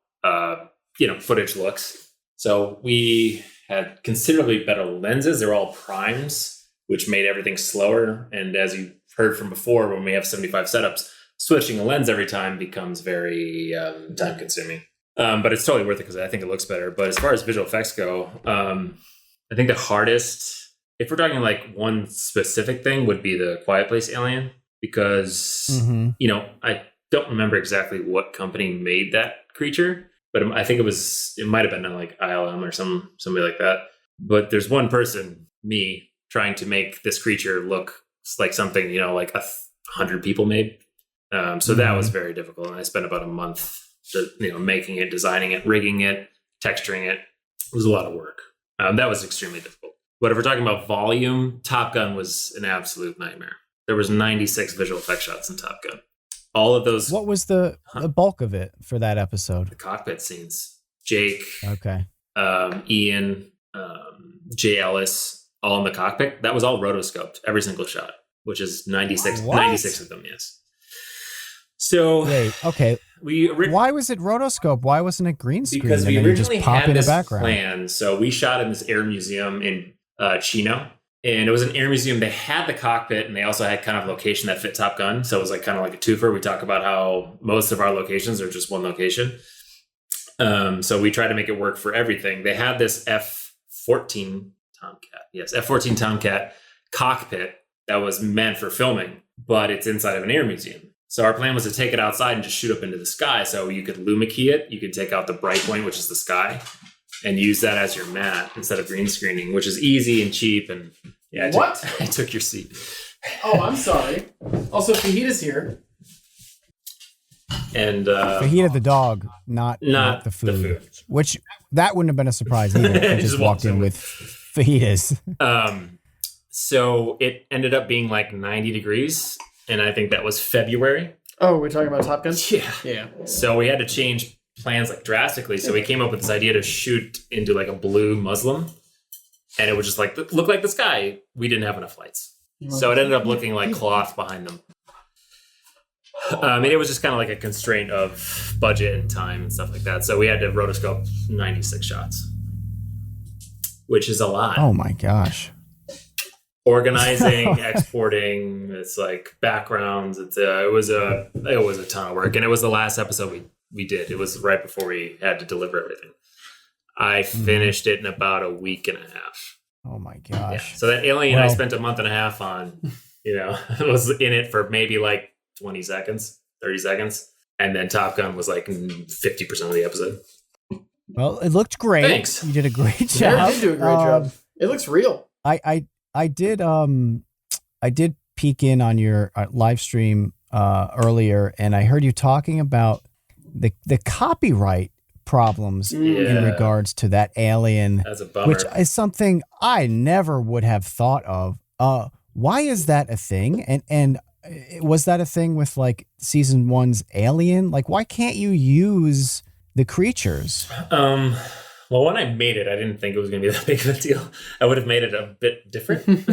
footage looks. So we had considerably better lenses. They're all primes, which made everything slower. And as you heard from before, when we have 75 setups, switching a lens every time becomes very time consuming. But it's totally worth it because I think it looks better. But as far as visual effects go, I think the hardest, if we're talking like one specific thing, would be the Quiet Place alien, because, I don't remember exactly what company made that creature, but I think it might have been like ILM or somebody like that. But there's one person, me, trying to make this creature look like something, like 100 people made. So that was very difficult. And I spent about a month, making it, designing it, rigging it, texturing it. It was a lot of work. That was extremely difficult. But if we're talking about volume, Top Gun was an absolute nightmare. There was 96 visual effects shots in Top Gun. all of those. What was the bulk of it for that episode? The cockpit scenes. Jake, Okay. Ian, Jay Ellis, all in the cockpit. That was all rotoscoped, every single shot, which is 96 of them, yes. So wait, okay. Why was it rotoscope? Why wasn't it green screen? Because we originally just pop had in this the background? plan. So we shot in this air museum in Chino. And it was an air museum. They had the cockpit, and they also had kind of location that fit Top Gun. So it was like kind of like a twofer. We talk about how most of our locations are just one location. So we try to make it work for everything. They had this F-14 Tomcat. Yes, F-14 Tomcat cockpit that was meant for filming, but it's inside of an air museum. So our plan was to take it outside and just shoot up into the sky. So you could luma key it. You could take out the bright point, which is the sky, and use that as your mat instead of green screening, which is easy and cheap. And yeah, I took your seat. Oh, I'm sorry. Also, Fajita's here. And Fajita the dog, not the food. Which that wouldn't have been a surprise either. If just walked in with fajitas. So it ended up being like 90 degrees, and I think that was February. Oh, we're talking about Top Gun? Yeah. So we had to change plans like drastically. So we came up with this idea to shoot into like a blue muslin, and it would just like look like the sky. We didn't have enough lights, so it ended up looking like cloth behind them. It was just kind of like a constraint of budget and time and stuff like that. So we had to rotoscope 96 shots, which is a lot. Oh my gosh. Organizing, exporting, it's like backgrounds. It was a ton of work, and it was the last episode we did. It was right before we had to deliver everything. I finished it in about a week and a half. Oh my gosh. Yeah. So that Alien I spent a month and a half on, was in it for maybe like 20 seconds, 30 seconds. And then Top Gun was like 50% of the episode. Well, it looked great. Thanks. You did a great job. Jared did do a great job. It looks real. I did peek in on your live stream earlier, and I heard you talking about the copyright problems in regards to that Alien. That's a bummer. Which is something I never would have thought of. Why is that a thing? And was that a thing with like season 1's Alien? Like, why can't you use the creatures? Well, when I made it, I didn't think it was going to be that big of a deal. I would have made it a bit different.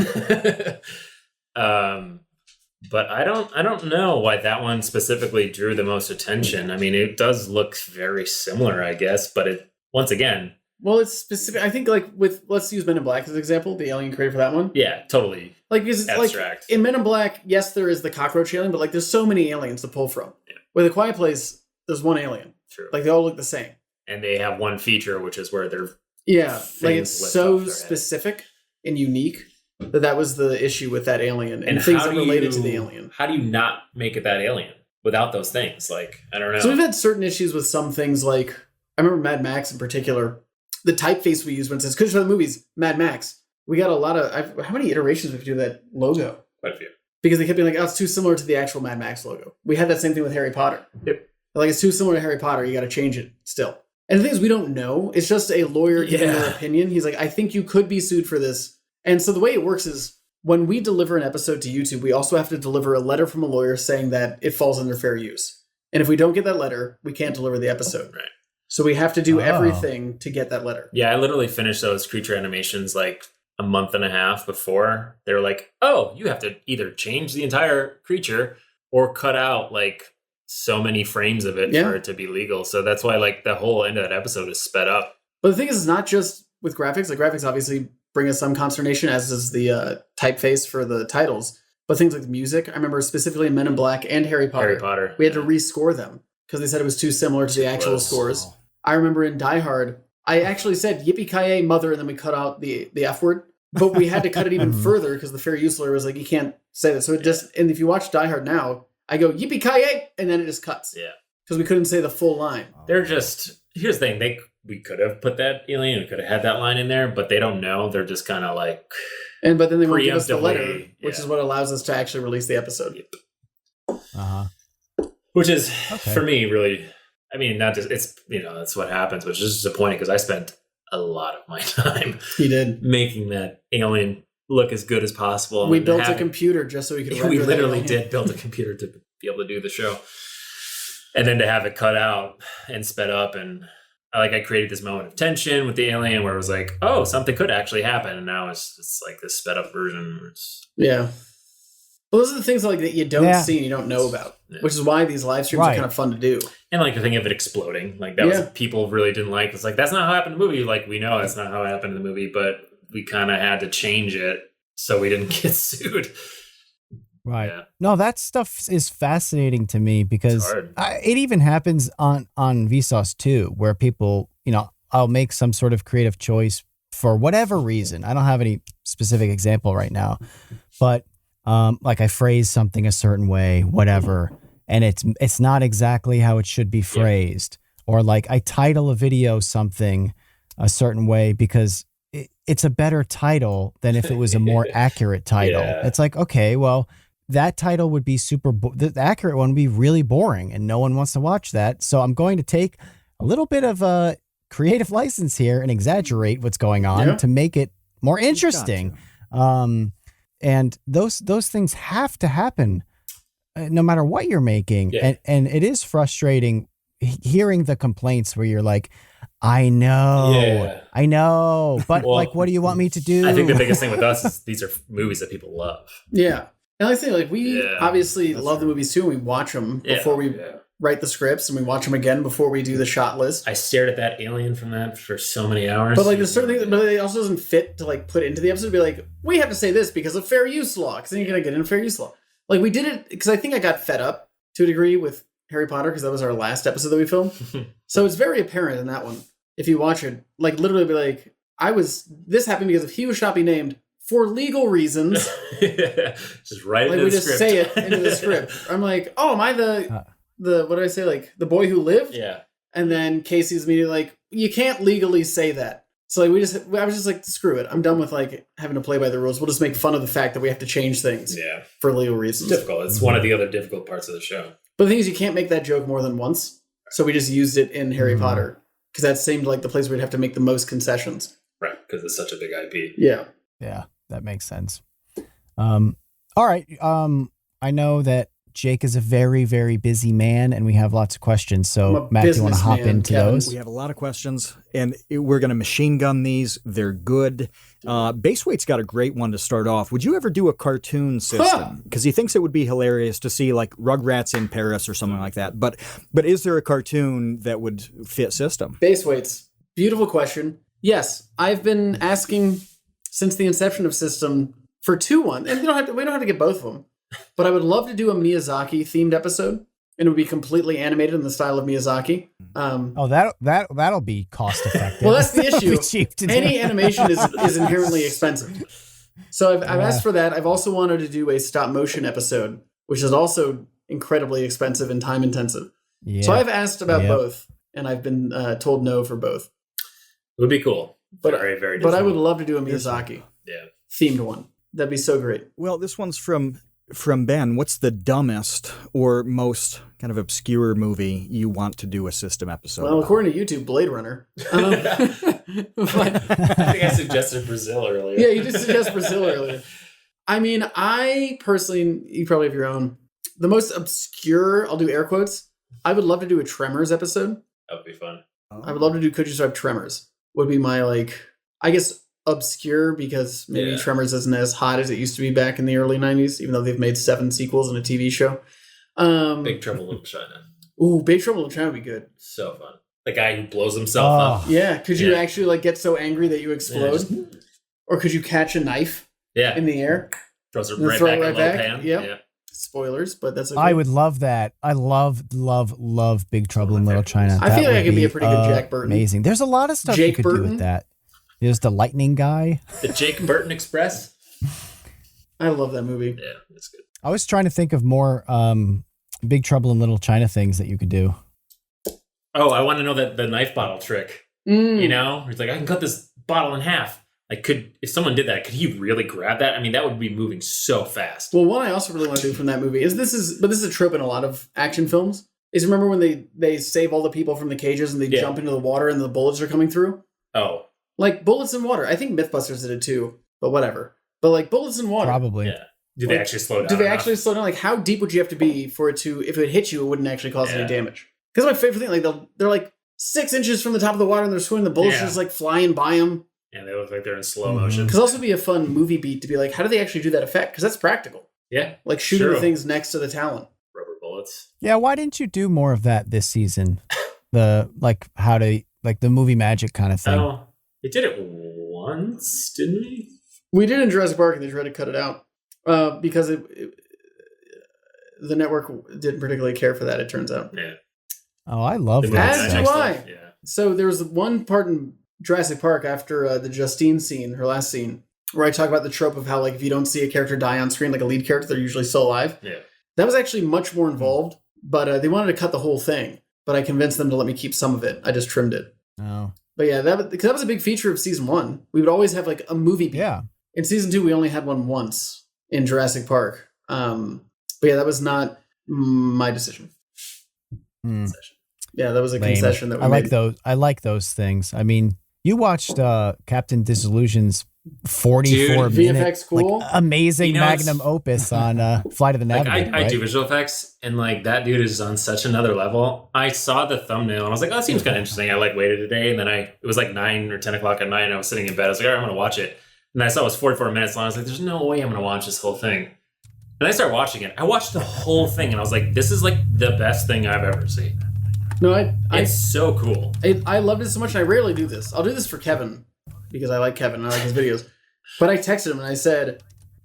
But I don't know why that one specifically drew the most attention. I mean, it does look very similar, I guess, but it, once again. Well, it's specific. I think like let's use Men in Black as an example, the alien created for that one. Yeah, totally. Like, it's abstract. Like in Men in Black, yes, there is the cockroach alien, but like there's so many aliens to pull from. Yeah. With A Quiet Place, there's one alien. True. Like they all look the same. And they have one feature, which is where they're like it's so specific and unique that was the issue with that alien and things that related to the alien. How do you not make it that alien without those things? Like, I don't know. So we've had certain issues with some things. Like I remember Mad Max in particular. The typeface we use when it says "Cause for the movies Mad Max," we got a lot of. How many iterations we have to do that logo? Quite a few. Because they kept being like, "Oh, it's too similar to the actual Mad Max logo." We had that same thing with Harry Potter. Yep. Like it's too similar to Harry Potter. You got to change it still. And the thing is, we don't know. It's just a lawyer giving their opinion. He's like, "I think you could be sued for this." And so the way it works is when we deliver an episode to YouTube, we also have to deliver a letter from a lawyer saying that it falls under fair use. And if we don't get that letter, we can't deliver the episode. Right. So we have to do everything to get that letter. Yeah, I literally finished those creature animations like a month and a half before. They were like, "Oh, you have to either change the entire creature or cut out like so many frames of it for it to be legal." So that's why like the whole end of that episode is sped up. But the thing is, it's not just with graphics. Like graphics obviously bring us some consternation, as does the typeface for the titles. But things like the music, I remember specifically in Men in Black and Harry Potter. We had to rescore them because they said it was too similar to the actual scores. I remember in Die Hard, I actually said "Yippee-ki-yay, mother," and then we cut out the F word. But we had to cut it even further because the fair use lawyer was like, "You can't say that." So it just, and if you watch Die Hard now, I go "Yippee-ki-yay," and then it just cuts. Yeah. Because we couldn't say the full line. They're just, here's the thing, we could have put that alien, we could have had that line in there, but they don't know. They're just kind of like, but then they won't give us the letter, which is what allows us to actually release the episode. Yep. Which is, for me, really, I mean, not just, it's, that's what happens, which is disappointing because I spent a lot of my time making that alien look as good as possible. We built a computer just so we could render we literally did build a computer to be able to do the show. And then to have it cut out and sped up, and I created this moment of tension with the alien where it was like, oh, something could actually happen, and now it's like this sped up version. Yeah. Well, those are the things like that you don't see and you don't know about, which is why these live streams are kind of fun to do. And like the thing of it exploding, like that was people really didn't like. It's like, that's not how it happened in the movie. Like, we know that's not how it happened in the movie, but we kind of had to change it so we didn't get sued. Right. Yeah. No, that stuff is fascinating to me because it even happens on Vsauce too, where people, I'll make some sort of creative choice for whatever reason. I don't have any specific example right now, but like I phrase something a certain way, whatever, and it's not exactly how it should be phrased, or like I title a video something a certain way because it's a better title than if it was a more accurate title. It's like, okay, well, that title would be the accurate one would be really boring and no one wants to watch that. So I'm going to take a little bit of a creative license here and exaggerate what's going on to make it more interesting. Gotcha. And those things have to happen no matter what you're making. Yeah. And it is frustrating hearing the complaints where you're like, I know, but like, what do you want me to do? I think the biggest thing with us is these are movies that people love. Yeah. And I think like we obviously love the movies too, and we watch them before we write the scripts, and we watch them again before we do the shot list. I stared at that alien from that for so many hours. But like there's certain things, but it also doesn't fit to like put into the episode. Be like, we have to say this because of fair use law, because then you're gonna get into fair use law. Like we did it because I think I got fed up to a degree with Harry Potter because that was our last episode that we filmed. So it's very apparent in that one. If you watch it, like literally be like, this happened because he shall not be named for legal reasons. Just write it like in we the just script. say it into the script. I'm like, oh, am I the what do I say? Like the boy who lived? Yeah. And then Casey's immediately like, you can't legally say that. So like I was just like, screw it. I'm done with like having to play by the rules. We'll just make fun of the fact that we have to change things. For legal reasons. It's difficult. It's one of the other difficult parts of the show. But the thing is, you can't make that joke more than once. So we just used it in Harry Potter because that seemed like the place where we'd have to make the most concessions. Right, because it's such a big IP. Yeah. Yeah, that makes sense. All right. I know that Jake is a very, very busy man, and we have lots of questions. So, Matt, do you want to hop into those? We have a lot of questions, and we're going to machine gun these. They're good. Baseweight's got a great one to start off. Would you ever do a cartoon system? Because he thinks it would be hilarious to see like Rugrats in Paris or something like that. But is there a cartoon that would fit system? Baseweight's beautiful question. Yes, I've been asking since the inception of System for and we don't have to get both of them. But I would love to do a Miyazaki themed episode, and it would be completely animated in the style of Miyazaki. That'll be cost effective. Well, that's the issue. Any animation is inherently expensive. So I've asked for that. I've also wanted to do a stop motion episode, which is also incredibly expensive and time intensive. Yeah. So I've asked about both, and I've been told no for both. It would be cool. But I would love to do a Miyazaki themed one. That'd be so great. Well, this one's from Ben. What's the dumbest or most kind of obscure movie you want to do a system episode about? According to YouTube, Blade Runner. I think I suggested Brazil earlier. Yeah, you did suggest Brazil earlier. I mean, I personally, you probably have your own. The most obscure, I'll do air quotes, I would love to do a Tremors episode. That would be fun. I would love to do Could You Survive Tremors. Would be my, I guess, obscure because maybe Tremors isn't as hot as it used to be back in the early 90s, even though they've made 7 sequels and a TV show. Big Trouble in Little China. Ooh, Big Trouble in Little China would be good. So fun. The guy who blows himself up. Yeah, could you actually get so angry that you explode? Or could you catch a knife in the air? Throws it right back in low pan. Yeah. Spoilers, but that's okay. I would love that. I love Big Trouble in Little China. I feel like I could be a pretty good Jack Burton. Amazing. There's a lot of stuff you could do with that. There's the lightning guy. The Jake Burton Express. I love that movie. Yeah, that's good. I was trying to think of more Big Trouble in Little China things that you could do. Oh, I want to know the knife bottle trick. You know? It's like, I can cut this bottle in half. Like, if someone did that, could he really grab that? I mean, that would be moving so fast. Well, one I also really want to do from that movie is this is a trope in a lot of action films. Is remember when they save all the people from the cages and they jump into the water and the bullets are coming through? Oh. Like bullets in water. I think Mythbusters did it too, but whatever. But like bullets in water. Probably. Do they actually slow down? Do they enough? actually slow down? Like, how deep would you have to be for it to, if it hit you, it wouldn't actually cause any damage? Because my favorite thing, like they're like 6 inches from the top of the water and they're swimming, the bullets just like flying by them. Yeah, they look like they're in slow motion. Because also be a fun movie beat to be like, how do they actually do that effect? Because that's practical. Yeah. Like shooting the things next to the talent. Rubber bullets. Yeah, why didn't you do more of that this season? The the movie magic kind of thing. Oh, they did it once, didn't we? We did in Jurassic Park and they tried to cut it out because the network didn't particularly care for that, it turns out. Yeah. Oh, I love that. As do I. Yeah. So there was one part in Jurassic Park after the Justine scene, her last scene, where I talk about the trope of how, like, if you don't see a character die on screen, like a lead character, they're usually still alive. Yeah. That was actually much more involved, but they wanted to cut the whole thing. But I convinced them to let me keep some of it. I just trimmed it. Oh. But yeah, because that was a big feature of season 1. We would always have like a movie beat. Yeah. In season 2, we only had one once in Jurassic Park. But yeah, that was not my decision. Yeah, that was a concession that we made. I like those things. I mean, you watched Captain Disillusion's 44 minute VFX cool. like, amazing magnum opus on Flight of the Navigator. I do visual effects, and like that dude is on such another level. I saw the thumbnail and I was like, oh, that seems kind of interesting. I like waited a day, and then it was like 9 or 10 o'clock at night, and I was sitting in bed. I was like, all right, I'm gonna watch it. And I saw it was 44 minutes long. I was like, there's no way I'm gonna watch this whole thing. And I started watching it. I watched the whole thing, and I was like, this is like the best thing I've ever seen. No, it's so cool. I loved it so much, and I rarely do this. I'll do this for Kevin, because I like Kevin and I like his videos. But I texted him and I said,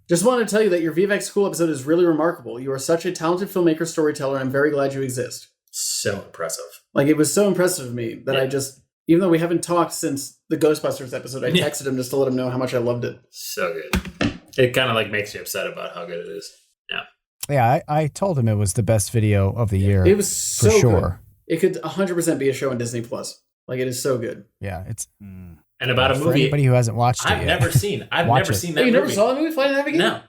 just wanted to tell you that your VFX School episode is really remarkable. You are such a talented filmmaker, storyteller, and I'm very glad you exist. So impressive. Like, it was so impressive of me that I just, even though we haven't talked since the Ghostbusters episode, I texted him just to let him know how much I loved it. So good. It kind of like makes you upset about how good it is. Yeah. Yeah, I told him it was the best video of the year. It was so for sure. good. It could 100% be a show on Disney Plus. Like, it is so good. Yeah, it's and about a for movie anybody who hasn't watched it I've yet. never seen. I've never seen that you movie. Never saw that movie, Flight of the Navigator? No.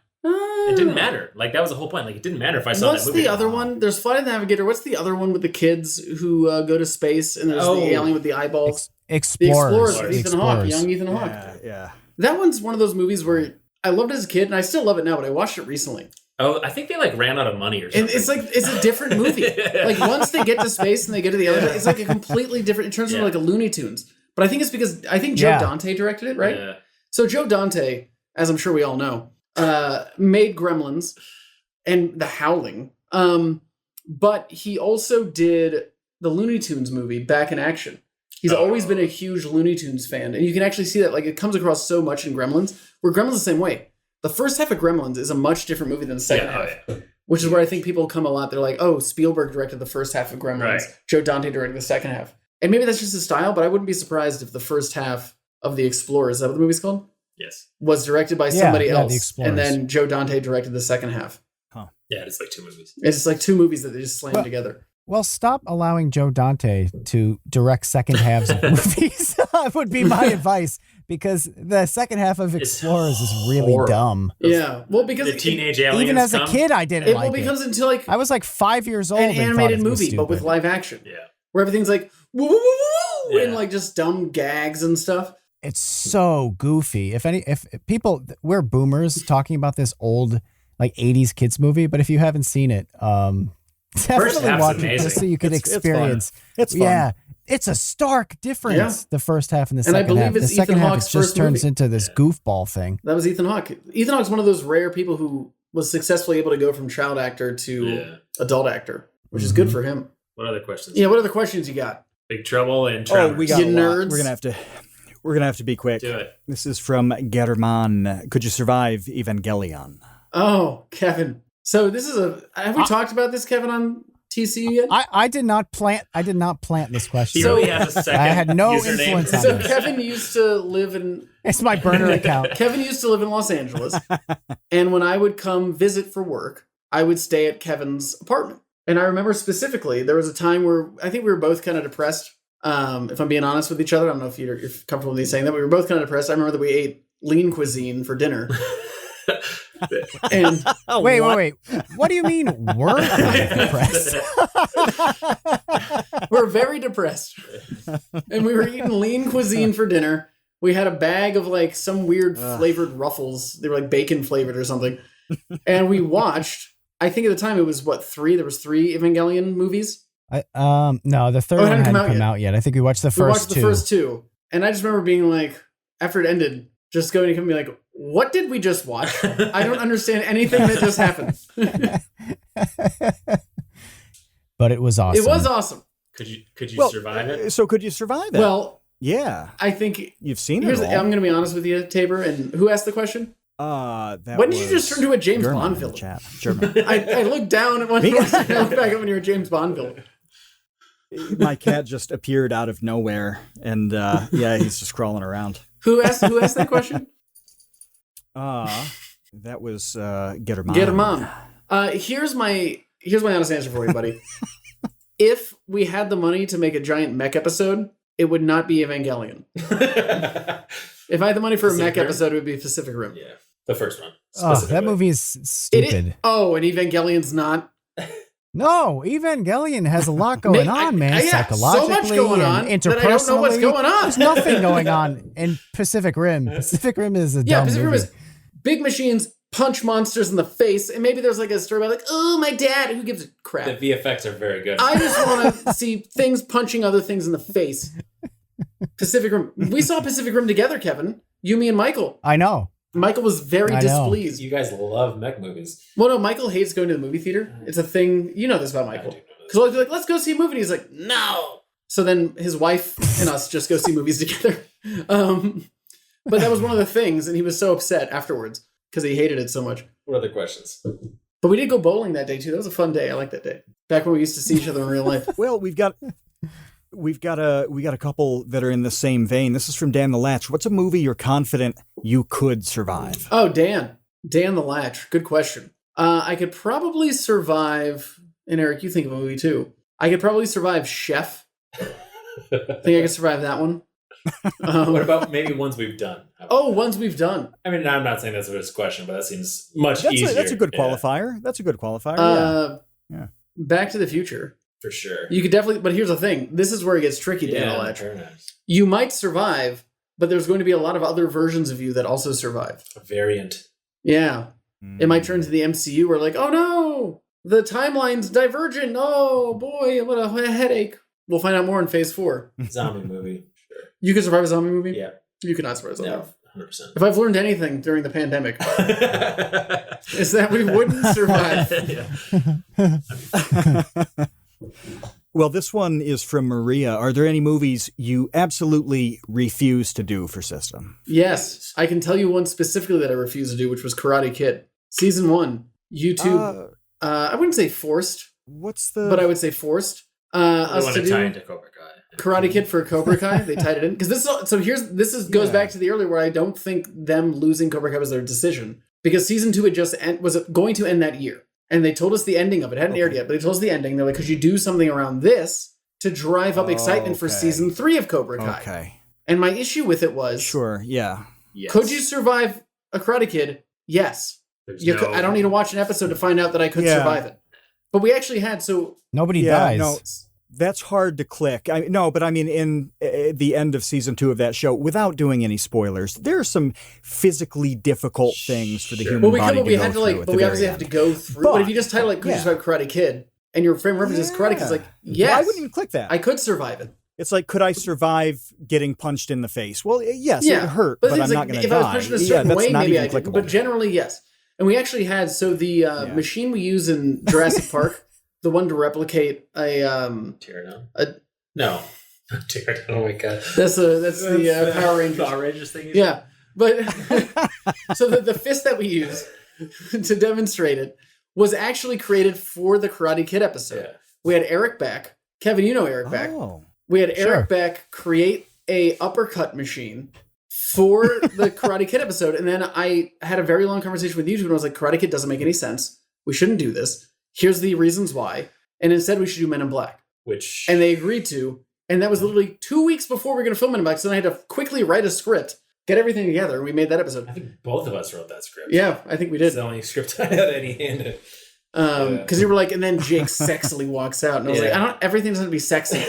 It didn't matter. Like, that was the whole point. Like, it didn't matter if I saw that movie. What's the other one? There's Flight of the Navigator. What's the other one with the kids who go to space and there's the alien with the eyeballs? Explorers. The Explorers. Ethan Hawke, young Ethan Hawke. Yeah. That one's one of those movies where I loved it as a kid and I still love it now, but I watched it recently. Oh, I think they like ran out of money or something. And it's a different movie. Like, once they get to space and they get to the other, it's like a completely different. It turns into like a Looney Tunes. But I think it's because Joe Dante directed it, right? Yeah. So Joe Dante, as I'm sure we all know, made Gremlins and The Howling. But he also did the Looney Tunes movie Back in Action. He's always been a huge Looney Tunes fan. And you can actually see that, like, it comes across so much in Gremlins, where Gremlins the same way. The first half of Gremlins is a much different movie than the second half. Which is where I think people come a lot. They're like, oh, Spielberg directed the first half of Gremlins. Right. Joe Dante directed the second half. And maybe that's just his style, but I wouldn't be surprised if the first half of The Explorers, is that what the movie's called? Yes. Was directed by somebody else. The Explorers. And then Joe Dante directed the second half. Huh. Yeah, it's like 2 movies. It's like 2 movies that they just slammed together. Well, stop allowing Joe Dante to direct second halves of movies. That would be my advice, because the second half of Explorers is really dumb. Yeah, well, because the teenage aliens even as a kid, I didn't like it. It becomes into like I was like 5 years old. An animated movie, but with live action. Yeah, where everything's like woo woo woo woo, and like just dumb gags and stuff. It's so goofy. If people, we're boomers talking about this old like 80s kids movie, but if you haven't seen it, definitely watch it just so you could experience. It's fun. Yeah, it's a stark difference. The first half and the second half. And I believe it's the second Ethan half Hawke's just first turns movie. into this goofball thing. That was Ethan Hawke. Ethan Hawke's one of those rare people who was successfully able to go from child actor to adult actor, which is good for him. What other questions? Yeah, what other questions you got? Big Trouble in Tremors. Oh, we got You a lot. nerds. We're gonna have to be quick. Do it. This is from German. Could you survive Evangelion? Oh, Kevin. So this is have we talked about this, Kevin, on TCU yet? I did not plant this question. He really has a second. I had no username. influence on So this. Kevin used to live in It's my burner account. Kevin used to live in Los Angeles, and when I would come visit for work, I would stay at Kevin's apartment. And I remember specifically, there was a time where I think we were both kind of depressed. If I'm being honest with each other, I don't know if you're comfortable with me saying that. We were both kind of depressed. I remember that we ate lean cuisine for dinner. And wait. What do you mean we're depressed? we're very depressed. And we were eating lean cuisine for dinner. We had a bag of like some weird flavored Ruffles. They were like bacon flavored or something. And we watched, I think at the time it was what, 3? There was 3 Evangelion movies. No, the third one hadn't come out yet. I think we watched the first two. We watched the first 2. And I just remember being like, after it ended, just going to come and be like, what did we just watch? I don't understand anything that just happened. But it was awesome. It was awesome. Could you survive it? So could you survive it? Well, yeah. I think You've seen it all. I'm going to be honest with you, Tabor. And who asked the question? When did you just turn to a James Bond villain? German. I looked down at one point and I looked back up when you were a James Bond villain. My cat just appeared out of nowhere, and he's just crawling around. Who asked that question? That was Get Her Mom. Get Her Mom. Here's my honest answer for you, buddy. If we had the money to make a giant mech episode, it would not be Evangelion. If I had the money for a mech episode, it would be Pacific Rim. Yeah, the first one. That movie is stupid. And Evangelion's not. No, Evangelion has a lot going on, man. Psychologically, so much going on and that I don't know what's going on. There's nothing going on in Pacific Rim. Pacific Rim is a dumb Pacific movie. Rim is big machines punch monsters in the face, and maybe there's like a story about like, oh, my dad. Who gives a crap? The VFX are very good. I just want to see things punching other things in the face. Pacific Rim. We saw Pacific Rim together, Kevin. You, me, and Michael. I know. Michael was very displeased. You guys love mech movies. Well, no, Michael hates going to the movie theater. It's a thing. You know this about Michael. Because we'll be like, let's go see a movie. And he's like, no. So then his wife and us just go see movies together. But that was one of the things. And he was so upset afterwards because he hated it so much. What other questions? But we did go bowling that day, too. That was a fun day. I like that day. Back when we used to see each other in real life. Well, we've got a couple that are in the same vein. This is from Dan the Latch. What's a movie you're confident you could survive? Oh, Dan the Latch. Good question. I could probably survive, and Eric, you think of a movie too. I could probably survive Chef. I think I could survive that one. What about maybe ones we've done? Ones we've done. I mean, I'm not saying that's a question, but that seems much easier. That's a good qualifier. That's a good qualifier. Yeah. Back to the Future. For sure. You could definitely, but here's the thing. This is where it gets tricky, Dan Latch. You might survive, but there's going to be a lot of other versions of you that also survive. A variant. Yeah. It might turn to the MCU where like, oh no, the timeline's divergent. Oh boy, what a headache. We'll find out more in Phase 4. Zombie movie. Sure. You could survive a zombie movie? Yeah. You could not survive a zombie movie. 100%. If I've learned anything during the pandemic, is that we wouldn't survive. Well, this one is from Maria. Are there any movies you absolutely refuse to do for System? Yes. I can tell you one specifically that I refuse to do, which was Karate Kid. Season 1. YouTube. I wouldn't say forced. But I would say forced. Us to do tie into Cobra Kai. Karate Kid for Cobra Kai. They tied it in. Because goes back to the earlier where I don't think them losing Cobra Kai was their decision. Because season 2 was going to end that year. And they told us the ending of it. It hadn't aired yet, but they told us the ending. They're like, could you do something around this to drive up excitement for season 3 of Cobra Kai? Okay. And my issue with it was... Sure, yeah. Yes. Could you survive a Karate Kid? Yes. I don't need to watch an episode to find out that I could survive it. But we actually had, so... Nobody dies. No, that's hard to click. In the end of season 2 of that show, without doing any spoilers, there are some physically difficult things for the human body to go through. But we obviously have to go through. But if you just title it, could you survive Karate Kid? And your frame reference is Karate Kid, it's like, yes. Well, I wouldn't even click that. I could survive it. It's like, could I survive getting punched in the face? Well, yes, it hurt, but I'm not going to die. If I was punched in a certain way, maybe I could. But generally, yes. And we actually had, the machine we use in Jurassic Park, the one to replicate a... Pterodon? No. Pterodon, oh my god. That's the Power Rangers. Power Rangers thing? Yeah. But, so the fist that we use to demonstrate it was actually created for the Karate Kid episode. Yeah. We had Eric Beck. Kevin, you know Eric Beck. We had Eric Beck create a uppercut machine for the Karate Kid episode. And then I had a very long conversation with YouTube and I was like, Karate Kid doesn't make any sense. We shouldn't do this. Here's the reasons why. And instead we should do Men in Black. And they agreed to. And that was literally 2 weeks before we were going to film Men in Black. So then I had to quickly write a script, get everything together, and we made that episode. I think both of us wrote that script. Yeah, I think we did. It's the only script I had any hand in. Because you were like, and then Jake sexily walks out, and I was like, everything doesn't have to be sexy.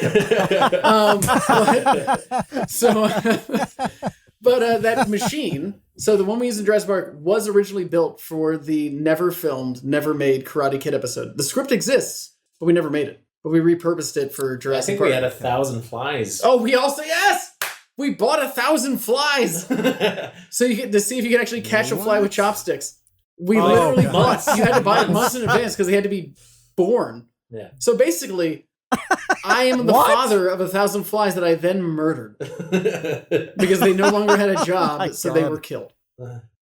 But that machine, so the one we used in Jurassic Park, was originally built for the never filmed, never made Karate Kid episode. The script exists, but we never made it. But we repurposed it for I Jurassic think Park. we had 1,000 flies. Oh, we also, yes! We bought 1,000 flies! So you get to see if you can actually catch a fly with chopsticks. We literally bought, you had to buy it months in advance because they had to be born. Yeah. So basically, I am the father of 1,000 flies that I then murdered because they no longer had a job, so they were killed.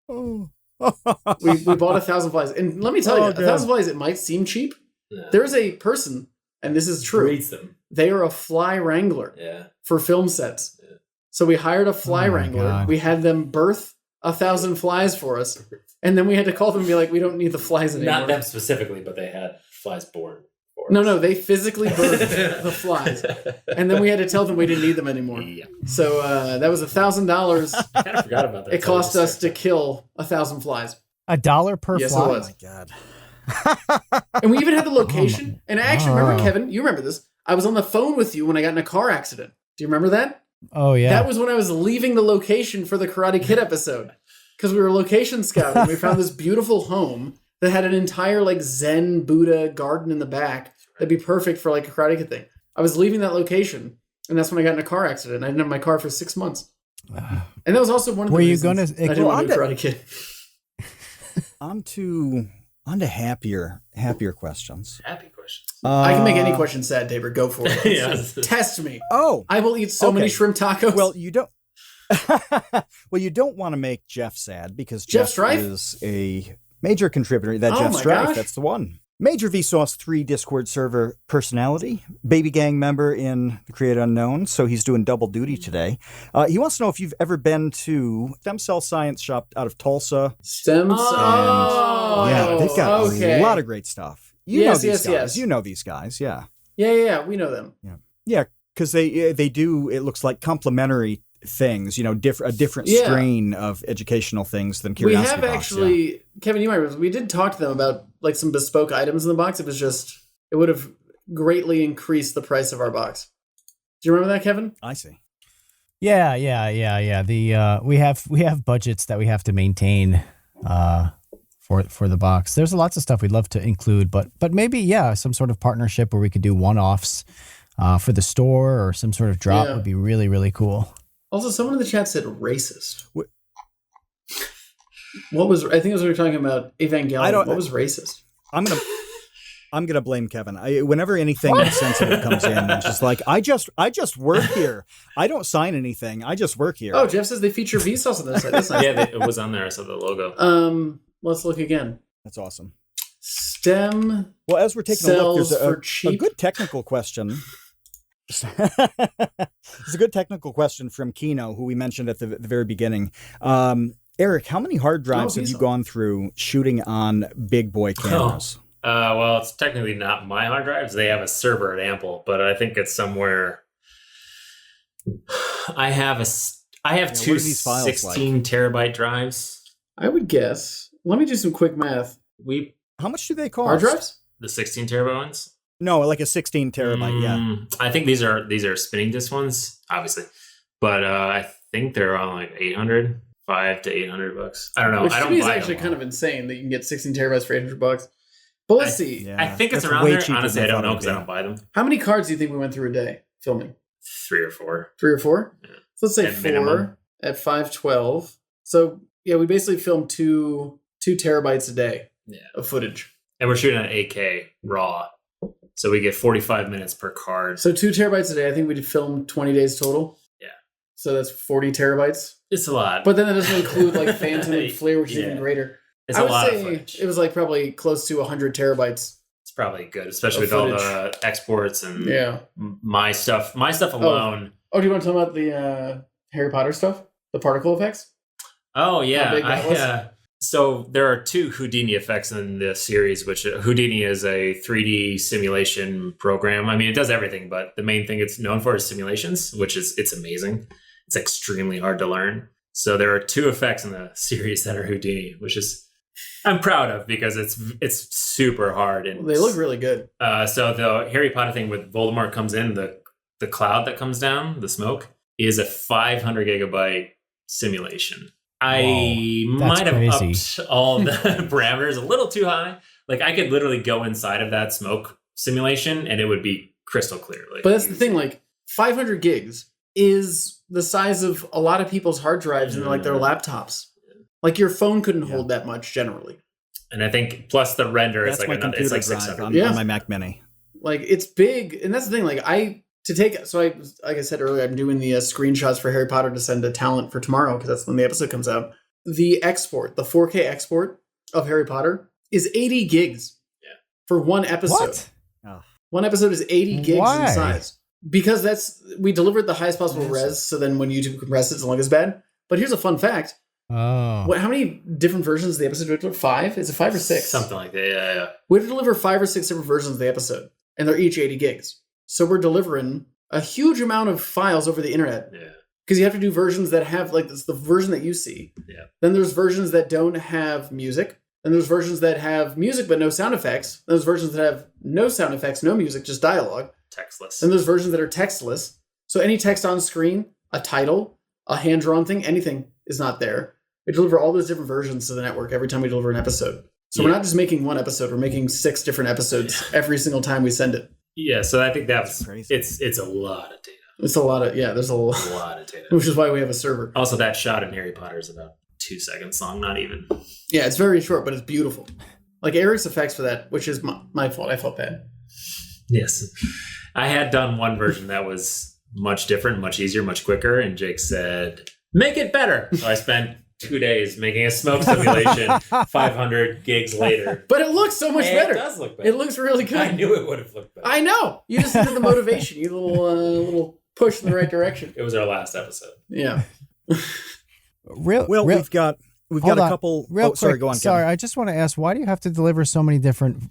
We bought 1,000 flies, and let me tell you, 1,000 flies. It might seem cheap. Yeah. There's a person, and this is true. Breeds them. They are a fly wrangler for film sets. Yeah. So we hired a fly wrangler. God. We had them birth 1,000 flies for us, and then we had to call them and be like, "We don't need the flies anymore." Not them specifically, but they had flies born. No, they physically birthed the flies, and then we had to tell them we didn't need them anymore. Yeah. So that was $1,000. I kind of forgot about that. It cost us to kill 1,000 flies. $1 per fly. Yes, it was. Oh my God. And we even had the location. And I actually remember, Kevin, you remember this. I was on the phone with you when I got in a car accident. Do you remember that? Oh, yeah. That was when I was leaving the location for the Karate Kid episode. Because we were location scouting. We found this beautiful home that had an entire like Zen Buddha garden in the back. That'd be perfect for like a Karate Kid thing. I was leaving that location, and that's when I got in a car accident. I didn't have my car for 6 months. And that was also one of the reasons I didn't want to do Karate Kid. On to happier questions. Happy questions. I can make any question sad, Tabor. Go for it. Yes. Test me. Oh, I will eat so many shrimp tacos. Well, you don't. Well, you don't want to make Jeff sad because Jeff Jeff Strife is a major contributor. That Jeff Strife, gosh. that's the one. Major Vsauce3 Discord server personality, baby gang member in the Create Unknown, so he's doing double duty today. He wants to know if you've ever been to Stem Cell Science Shop out of Tulsa. Stem Cell. Yeah, they've got a lot of great stuff. You know these guys. Yes. You know these guys, yeah. Yeah, we know them. Yeah, because they do, it looks like complimentary things, a different strain of educational things than Curiosity We have Box, actually, Kevin, you might remember, we did talk to them about like some bespoke items in the box. It would have greatly increased the price of our box. Do you remember that, Kevin? I see. Yeah. The we have budgets that we have to maintain for the box. There's lots of stuff we'd love to include, but maybe some sort of partnership where we could do one-offs for the store or some sort of drop would be really, really cool. Also, someone in the chat said racist. What was? I think it was we were talking about Evangelion. What was racist? I'm gonna blame Kevin. Whenever anything sensitive comes in, it's just like I just work here. I don't sign anything. I just work here. Oh, Jeff says they feature Vsauce on this side. That's nice. Yeah, it was on there. I saw the logo. Let's look again. That's awesome. Stem. Well, as we're taking a look, there's a good technical question. It's a good technical question from Kino, who we mentioned at the very beginning. Eric, how many hard drives have you gone through shooting on big boy cameras? Well, it's technically not my hard drives. They have a server at Ample, but I think it's somewhere. I have two 16 terabyte drives. I would guess. Let me do some quick math. How much do they cost? Hard drives? The 16 terabyte ones? No, like a 16 terabyte. I think these are spinning disk ones, obviously, but I think they're on like $500 to $800. I don't know. Which I to don't me is buy actually them kind of insane that you can get 16 terabytes for $800. But let's see. I think it's around there. Honestly, I don't know because I don't buy them. How many cards do you think we went through a day filming? 3 or 4. 3 or 4? Yeah. So let's say At 4 minimum. at 512. So yeah, we basically filmed 2 terabytes a day of footage. And we're shooting on 8K raw. So we get 45 minutes per card. So 2 terabytes a day. I think we did film 20 days total. Yeah. So that's 40 terabytes. It's a lot. But then that doesn't include like Phantom and Flare, which is even greater. It's I a would lot of say footage. it was like probably close to 100 terabytes. It's probably good, especially with all the exports and my stuff. My stuff alone. Oh, do you want to talk about the Harry Potter stuff? The particle effects? Oh, yeah. How big that was? So there are 2 Houdini effects in the series, which Houdini is a 3D simulation program. I mean, it does everything, but the main thing it's known for is simulations, it's amazing. It's extremely hard to learn. So there are 2 effects in the series that are Houdini, which is I'm proud of because it's super hard and they look really good. So the Harry Potter thing with Voldemort comes in, the cloud that comes down, the smoke, is a 500 gigabyte simulation. I Whoa, might have crazy. upped all the parameters a little too high. Like I could literally go inside of that smoke simulation and it would be crystal clear. Like, But that's the thing, like 500 gigs is the size of a lot of people's hard drives and like their laptops. Like your phone couldn't hold that much generally. And I think plus the render is That's like my another, it's computer like drive 600. on my Mac Mini. Like it's big, and that's the thing. Like like I said earlier, I'm doing the screenshots for Harry Potter to send to talent for tomorrow because that's when the episode comes out. The export, the 4K export of Harry Potter is 80 gigs. Yeah. For one episode. What? Oh. One episode is 80 gigs Why? in size. Because we delivered the highest possible res, so then when YouTube compresses, it doesn't look as bad. But here's a fun fact. Oh. How many different versions of the episode do we deliver? 5? Is it 5 or 6? Something like that. Yeah. We have to deliver 5 or 6 different versions of the episode, and they're each 80 gigs. So we're delivering a huge amount of files over the internet. Yeah. Because you have to do versions that have, like, it's the version that you see. Yeah. Then there's versions that don't have music. Then there's versions that have music but no sound effects. Then there's versions that have no sound effects, no music, just dialogue. Textless. Then there's versions that are textless. So any text on screen, a title, a hand-drawn thing, anything is not there. We deliver all those different versions to the network every time we deliver an episode. So we're not just making one episode, we're making 6 different episodes every single time we send it. Yeah, so I think that's crazy. It's a lot of data. It's a lot of, there's a A lot of data. which is why we have a server. Also, that shot in Harry Potter is about 2 seconds long, not even. Yeah, it's very short, but it's beautiful. Like Eric's effects for that, which is my fault. I felt bad. Yes. I had done one version that was much different, much easier, much quicker, and Jake said, make it better. So I spent 2 days making a smoke simulation 500 gigs later. But it looks so much And better. It does look better. It looks really good. I knew it would have looked better. I know. You just needed the motivation. You little push in the right direction. It was our last episode. Yeah. Real, Well, real, we've got hold a on. couple. Real Oh, sorry, quick, go on. Sorry, Kevin. I just want to ask, why do you have to deliver so many different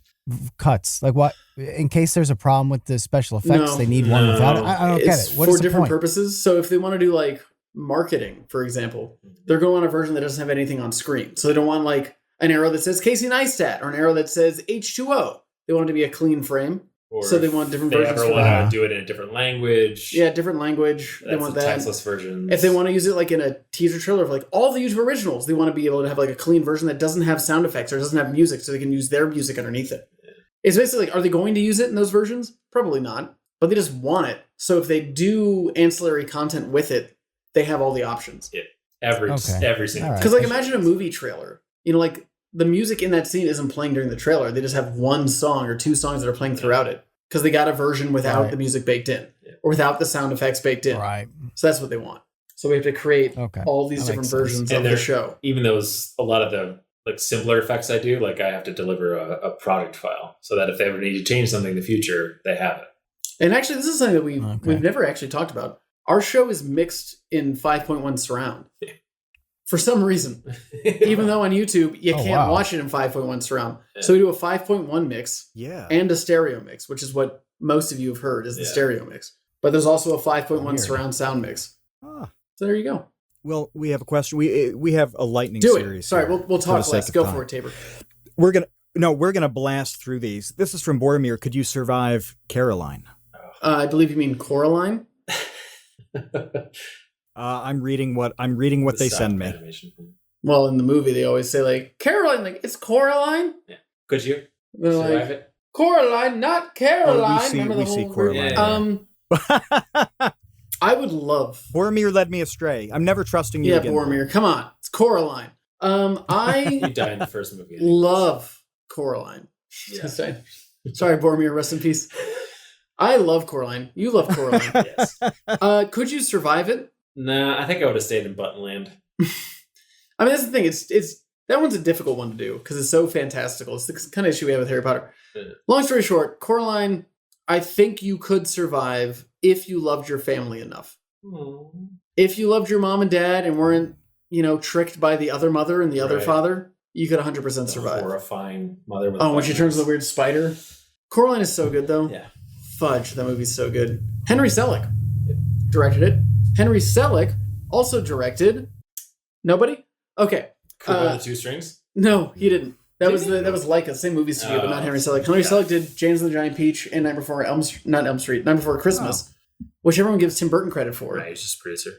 cuts? Like, what? In case there's a problem with the special effects, No. they need one No. without it. I don't get It's it. What for is the different point? purposes. So if they want to do like marketing, for example, they're going on a version that doesn't have anything on screen. So they don't want like an arrow that says Casey Neistat or an arrow that says H2O. They want it to be a clean frame. Or So they if want different they versions ever for want that. to do it in a different language. Yeah, different language. They That's want the that. textless versions. If they want to use it like in a teaser trailer of like all the YouTube originals, they want to be able to have like a clean version that doesn't have sound effects or doesn't have music so they can use their music underneath it. It's basically like, are they going to use it in those versions? Probably not. But they just want it. So if they do ancillary content with it, they have all the options. every Okay. single All right. Because like imagine a movie trailer. You know, like the music in that scene isn't playing during the trailer. They just have one song or 2 songs that are playing throughout it. Because they got a version without Right. the music baked in. Yeah. Or without the sound effects baked in. Right. So that's what they want. So we have to create Okay. all these That different makes sense. versions And of the they're- show. even those a lot of the like simpler effects I do, like I have to deliver a product file so that if they ever need to change something in the future, they have it. And actually, this is something that Okay. we've never actually talked about. Our show is mixed in 5.1 surround. Yeah. For some reason. Even though on YouTube, you Oh, can't wow. watch it in 5.1 surround. Yeah. So we do a 5.1 mix Yeah. and a stereo mix, which is what most of you have heard is the Yeah. stereo mix. But there's also a 5.1 Weird. surround sound mix. Ah. So there you go. Well, we have a question. We have a lightning Do series. it. Sorry, here, we'll for talk the less. sake of Go time. for it, Tabor. We're gonna blast through these. This is from Boromir. Could you survive Caroline? I believe you mean Coraline. I'm reading what they send me. Animation. Well, in the movie, they always say like, Caroline, like, it's Coraline? Could you They're survive like, it? Coraline, not Caroline. Oh, Remember the we see whole group? Coraline. Yeah. I would love. Boromir led me astray. I'm never trusting you Yeah, again. Boromir. Come on, it's Coraline. You I die in the first movie. love Coraline. Yeah. Sorry, Boromir. Rest in peace. I love Coraline. You love Coraline. Yes. Could you survive it? Nah, I think I would have stayed in Buttonland. I mean, that's the thing. It's that one's a difficult one to do because it's so fantastical. It's the kind of issue we have with Harry Potter. Yeah. Long story short, Coraline, I think you could survive if you loved your family enough. If you loved your mom and dad and weren't, tricked by the other mother and the other Right. father, you could 100% The survive. horrifying mother with Oh, when she turns into buttons. the weird spider. Coraline is so good, though. Yeah. Fudge, that movie's so good. Henry Selick directed it. Henry Selick also directed. Nobody? Okay. Kubo the Two Strings? No, he didn't. That Did was he? that was Leica, same movie studio, but not Oh. Henry Selick. Henry Yeah. Selick did James and the Giant Peach and Night Before Christmas. which everyone gives Tim Burton credit for. Right, he's just a producer.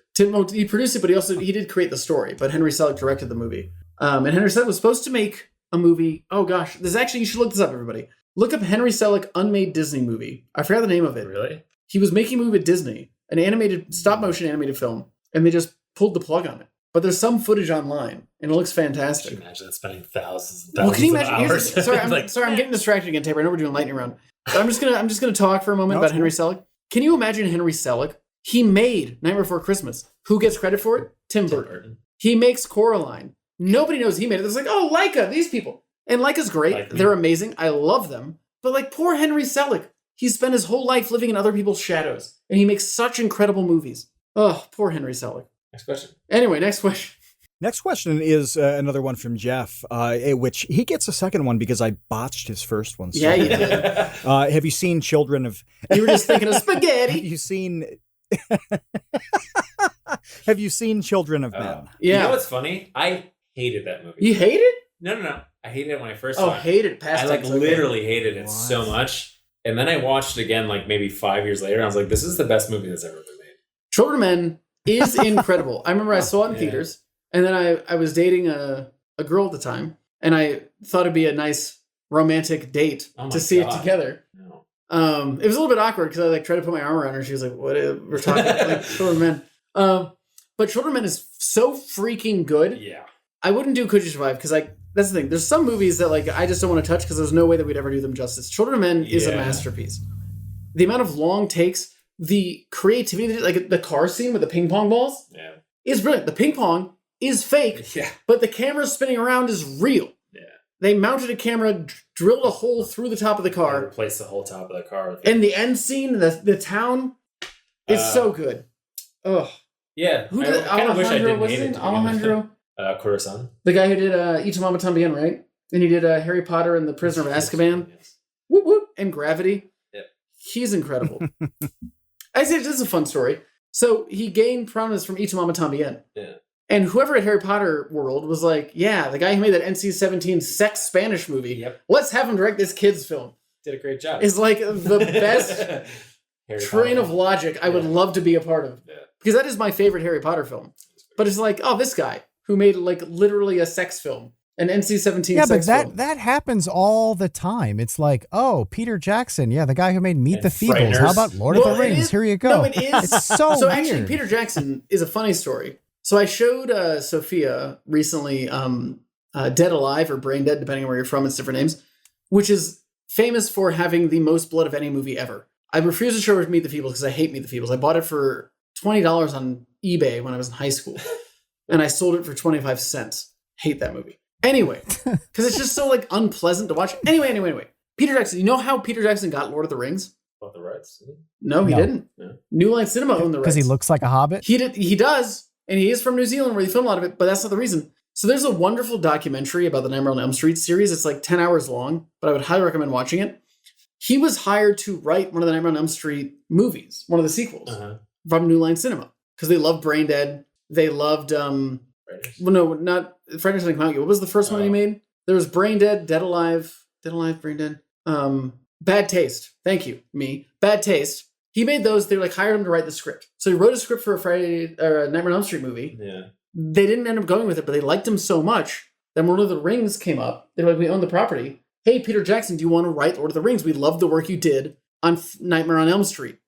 He produced it, but he did create the story. But Henry Selick directed the movie. And Henry Selick was supposed to make a movie. Oh gosh, you should look this up, everybody. Look up Henry Selick unmade Disney movie. I forgot the name of it. Really? He was making a movie with Disney, an animated stop motion animated film, and they just pulled the plug on it. But there's some footage online, and it looks fantastic. Can you imagine spending thousands and thousands can you of imagine? hours? Sorry, I'm getting distracted again, Tabor. I know we're doing lightning round. But I'm just gonna talk for a moment about Henry Selick. Can you imagine Henry Selick? He made Nightmare Before Christmas. Who gets credit for it? Tim Burton. He makes Coraline. Nobody knows he made it. It's like, oh, Leica, these people. And Leica's great. They're amazing. I love them. But like poor Henry Selick, he spent his whole life living in other people's shadows, and he makes such incredible movies. Oh, poor Henry Selick. Next question. Anyway, next question. Next question is another one from Jeff, which he gets a second one because I botched his first one. So. Yeah, you did. Have you seen Children of... You were just thinking of spaghetti. Have you seen... Have you seen Children of Men? Yeah. You know what's funny? I hated that movie. You hate it? No. I hated it when I first saw it. Oh, hated it. I literally hated it so much. And then I watched it again like maybe 5 years later. And I was like, this is the best movie that's ever been made. Children of Men is incredible. I remember I saw it in theaters. And then I was dating a girl at the time. And I thought it'd be a nice romantic date to see it together. No. It was a little bit awkward because I like tried to put my arm around her. She was like, "What? We're talking like Children of Men." But Children of Men is so freaking good. Yeah. I wouldn't do Could You Survive because that's the thing. There's some movies that like I just don't want to touch because there's no way that we'd ever do them justice. Children of Men is a masterpiece. The amount of long takes, the creativity, like the car scene with the ping pong balls, is brilliant. The ping pong is fake, but the camera spinning around is real. Yeah. They mounted a camera, drilled a hole through the top of the car. They replaced the whole top of the car. And the end scene, the town, is so good. Ugh. Yeah. Who did I kind of wish I didn't what's hate his it. name? Alejandro? Corazon. The guy who did Y Tu Mamá También, right? And he did Harry Potter and the Prisoner of Azkaban. Yes. Whoop, whoop, and Gravity. Yep. He's incredible. I say this is a fun story. So he gained prominence from Y Tu Mamá También. Yeah. And whoever at Harry Potter World was like, yeah, the guy who made that NC-17 sex Spanish movie, let's have him direct this kid's film. Did a great job. Is like the best train of logic I would love to be a part of. Yeah. Because that is my favorite Harry Potter film. But it's like, oh, this guy who made like literally a sex film, an NC-17 sex film. But that happens all the time. It's like, oh, Peter Jackson, the guy who made Meet the Feebles. How about Lord of the Rings? Here you go. No, it is. It's so weird. Actually, Peter Jackson is a funny story. So I showed Sophia recently Dead Alive or Brain Dead, depending on where you're from, it's different names, which is famous for having the most blood of any movie ever. I refuse to show her Meet the Feebles because I hate Meet the Feebles. I bought it for $20 on eBay when I was in high school, and I sold it for 25 cents. Hate that movie. Anyway, because it's just so like unpleasant to watch. Anyway. Peter Jackson, you know how Peter Jackson got Lord of the Rings? Bought the rights? No, he didn't. No. New Line Cinema owned the rights. Because he looks like a hobbit? He does. And he is from New Zealand where they film a lot of it, but that's not the reason. So there's a wonderful documentary about the Nightmare on Elm Street series. It's like 10 hours long, but I would highly recommend watching it. He was hired to write one of the Nightmare on Elm Street movies, one of the sequels from New Line Cinema, because they loved Brain Dead. They loved, well, no, not Friday Night Come Out. What was the first one he made? There was Brain Dead, Dead Alive, Brain Dead. Bad Taste. Thank you, me. Bad Taste. He made those. They like hired him to write the script. So he wrote a script for a Nightmare on Elm Street movie. Yeah. They didn't end up going with it, but they liked him so much that when Lord of the Rings came up, they were like, we own the property. Hey, Peter Jackson, do you want to write Lord of the Rings? We love the work you did on Nightmare on Elm Street.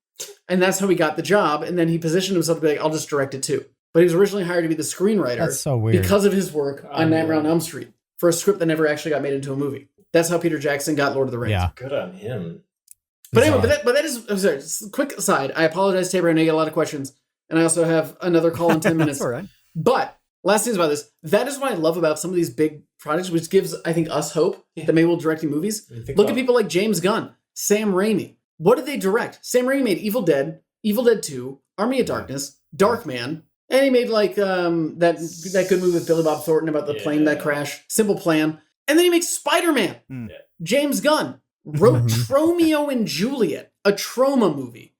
And that's how he got the job. And then he positioned himself to be like, I'll just direct it too. But he was originally hired to be the screenwriter. That's so weird. Because of his work on Nightmare on Elm Street for a script that never actually got made into a movie. That's how Peter Jackson got Lord of the Rings. Yeah. Good on him. But anyway, but that is, I'm sorry, just a quick aside. I apologize, Tabor. I know you get a lot of questions. And I also have another call in 10 minutes. That's all right. But last things about this, that is what I love about some of these big projects, which gives, I think, us hope that maybe we'll directing movies. Look at people like James Gunn, Sam Raimi. What did they direct? Sam Raimi made Evil Dead 2, Army of Darkness, Darkman, and he made like that good movie with Billy Bob Thornton about the plane that crashed, Simple Plan. And then he makes Spider-Man. James Gunn wrote Tromeo and Juliet, a trauma movie.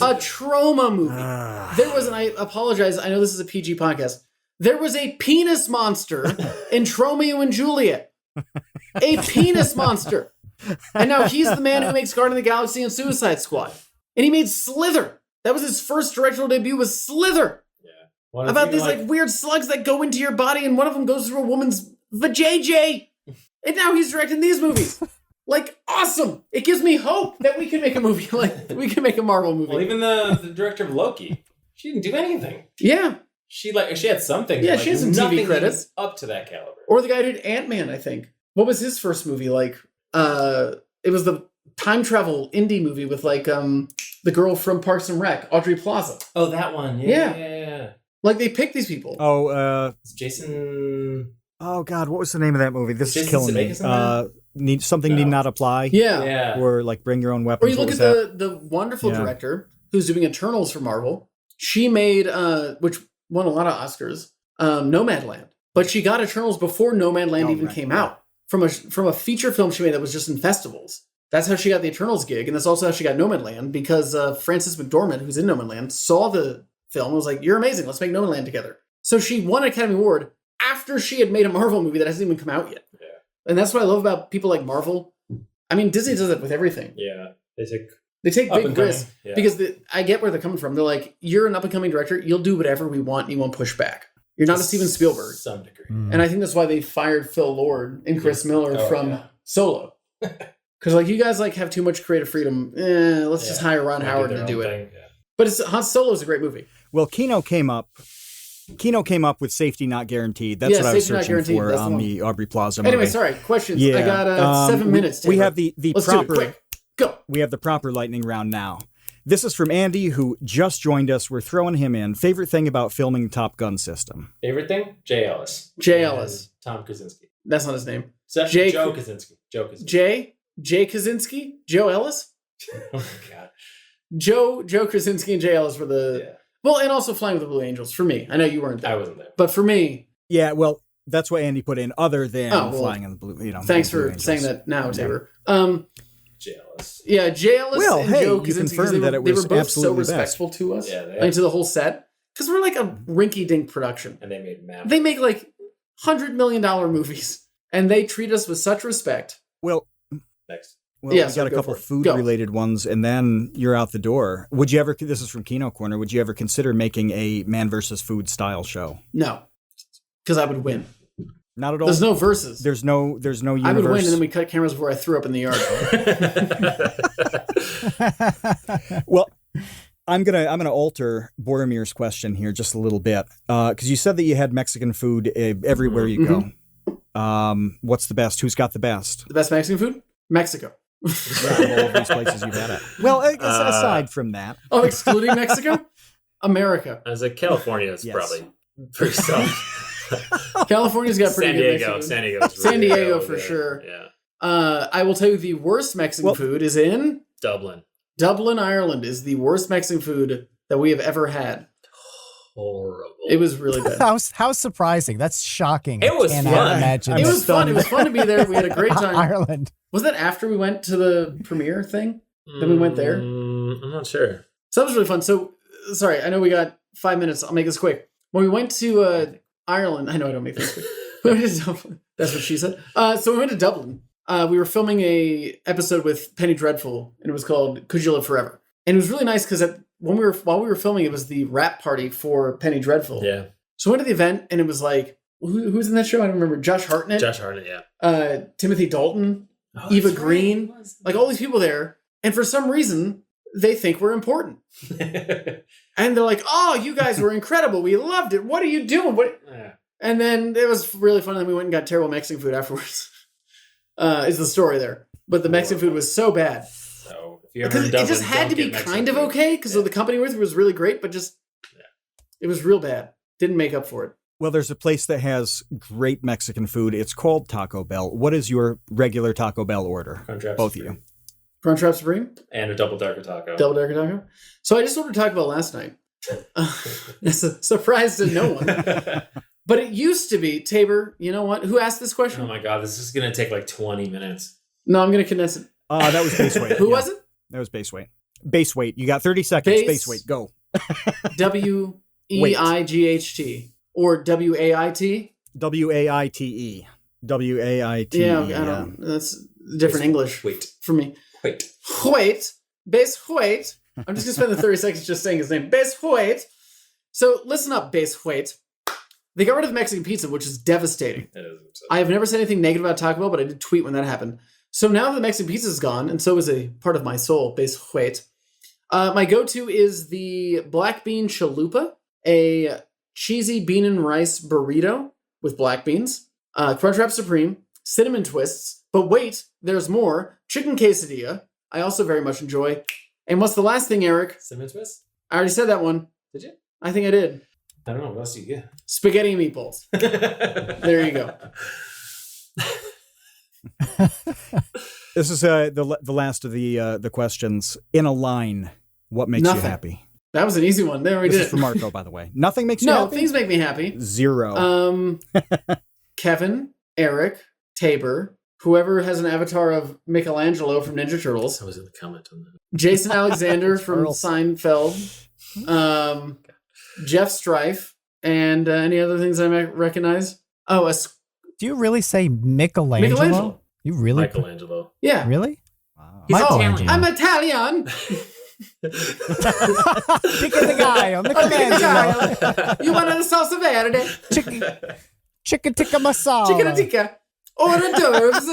A trauma movie. There was, and I apologize, I know this is a PG podcast. There was a penis monster in Tromeo and Juliet. A penis monster. And now he's the man who makes Guardians of the Galaxy and Suicide Squad. And he made Slither. That was his first directorial debut was Slither. Yeah. Well, About these like weird slugs that go into your body, and one of them goes through a woman's vajayjay. And now he's directing these movies. Like, awesome! It gives me hope that we can make a movie. Like, we can make a Marvel movie. Well, even the director of Loki, she didn't do anything. Yeah. She had something. Yeah, she had some TV nothing credits. Up to that caliber. Or the guy who did Ant-Man, I think. What was his first movie? Like, it was the time travel indie movie with, like, the girl from Parks and Rec, Audrey Plaza. Oh, that one. Yeah. Like, they picked these people. Oh, It's Jason... Oh, God, what was the name of that movie? This is killing me. Sudeikis Need not apply. Yeah. Or, like, bring your own weapons. Or you look at the wonderful director who's doing Eternals for Marvel. She made, which won a lot of Oscars, Nomadland. But she got Eternals before Nomadland even came out. From a feature film she made that was just in festivals. That's how she got the Eternals gig, and that's also how she got Nomadland, because Frances McDormand, who's in Nomadland, saw the film and was like, "You're amazing, let's make Nomadland together." So she won an Academy Award after she had made a Marvel movie that hasn't even come out yet. Yeah. And that's what I love about people like Marvel. I mean, Disney does it with everything. Yeah. They take big risks because I get where they're coming from. They're like, you're an up-and-coming director, you'll do whatever we want, and you won't push back. You're not a Steven Spielberg. To some degree. And I think that's why they fired Phil Lord and Chris Miller from Solo. Because like, you guys like have too much creative freedom. Let's just hire Ron Howard to do it. Yeah. But Han Solo is a great movie. Well, Kino came up with Safety Not Guaranteed. That's what I was searching for on the Aubrey Plaza movie. Anyway, sorry. Questions. Yeah. I got 7 minutes. We have the Let's proper... do it. Quick. Go. We have the proper lightning round now. This is from Andy, who just joined us. We're throwing him in. Favorite thing about filming Top Gun system? Favorite thing? Jay Ellis. Jay Ellis. Tom Krasinski. That's not his name. Joe Krasinski. Jay Krasinski? Joe Ellis? Oh my God. Joe Krasinski and Jay Ellis were the... Yeah. Well, and also Flying with the Blue Angels, for me. I know you weren't there. I wasn't there. But for me... Yeah, well, that's what Andy put in, other than Flying in the Blue, Thanks for saying that now, Tabor. Jay Ellis. Yeah, Jay Ellis and Joe Krasinski, confirmed that it was they were both so respectful best. to us. Yeah, to the whole set. Because we're like a rinky-dink production. And they made Maverick. They make like $100 million movies. And they treat us with such respect. Well, next. Well, we got a couple food-related ones, and then you're out the door. Would you ever, this is from Kino Corner, would you ever consider making a man versus food style show? No. Because I would win. Not at all. There's no verses. There's no universe. I would win, and then we cut cameras before I threw up in the yard. Well, I'm gonna alter Boromir's question here just a little bit, because you said that you had Mexican food everywhere you go. What's the best? Who's got the best? The best Mexican food? Mexico. Yeah, all of these places you've had it. Well, aside from that. Oh, excluding Mexico? America. As a California is probably pretty soft. California's got pretty good Mexican food. San Diego for sure. Yeah. I will tell you the worst Mexican food is in Dublin. Dublin, Ireland is the worst Mexican food that we have ever had. Horrible. It was really bad. How surprising. That's shocking. It was fun. Imagine. It was fun. It was fun to be there. We had a great time. Ireland. Was that after we went to the premiere thing? Then we went there? I'm not sure. So that was really fun. So, sorry, I know we got 5 minutes. I'll make this quick. When we went to Ireland, I know I don't make this quick. We went to Dublin. That's what she said. So we went to Dublin. We were filming a episode with Penny Dreadful, and it was called Could You Live Forever? And it was really nice because while we were filming, it was the wrap party for Penny Dreadful. Yeah. So we went to the event, and it was like, who's in that show? I don't remember. Josh Hartnett. Yeah. Timothy Dalton. Eva Green. Like all these people there. And for some reason, they think we're important. And they're like, oh, you guys were incredible. We loved it. What are you doing? Yeah. And then it was really fun. And then we went and got terrible Mexican food afterwards. Is the story there. But the Mexican food was so bad. So if you ever in Dublin, it just had to be kind of okay because the company with was really great, but just it was real bad. Didn't make up for it. Well, there's a place that has great Mexican food. It's called Taco Bell. What is your regular Taco Bell order? Both of you. Crunchwrap Supreme? And a Double Darker Taco. Double Darker Taco? So I just ordered Taco Bell last night. It's a surprise to no one. But it used to be, Tabor, you know what? Who asked this question? Oh my God, this is going to take like 20 minutes. No, I'm going to condense it. That was base weight. Who was it? That was base weight. Base weight. You got 30 seconds. Base weight. Go. WEIGHT. Or WAIT? WAITE. WAITE. Yeah, I don't. That's different English Wait. for me. Wait. Base weight. I'm just going to spend the 30 seconds just saying his name. Vsauce. So listen up, Vsauce. They got rid of Mexican pizza, which is devastating. I have never said anything negative about Taco Bell, but I did tweet when that happened. So now that the Mexican pizza is gone, and so is a part of my soul, Vsauce, my go-to is the black bean chalupa, a cheesy bean and rice burrito with black beans, Crunchwrap Supreme, cinnamon twists, but wait, there's more, chicken quesadilla, I also very much enjoy. And what's the last thing, Eric? Cinnamon twist? I already said that one. Did you? I think I did. I don't know. What else do you get? Spaghetti and meatballs. There you go. This is the last of the questions. In a line, what makes you happy? That was an easy one. There we did. This is for Marco, by the way. Nothing makes you happy? No, things make me happy. 0. Kevin, Eric, Tabor, whoever has an avatar of Michelangelo from Ninja Turtles. I was going to comment on that. Jason Alexander from Seinfeld. Jeff Strife, and any other things I might recognize. Oh, do you really say Michelangelo? You really? Michelangelo. Yeah. Really? Wow. I'm Italian. Pick the guy on Michelangelo. You want a salsa verde? Chicken tikka masala. Chicken tikka. Hors d'oeuvres.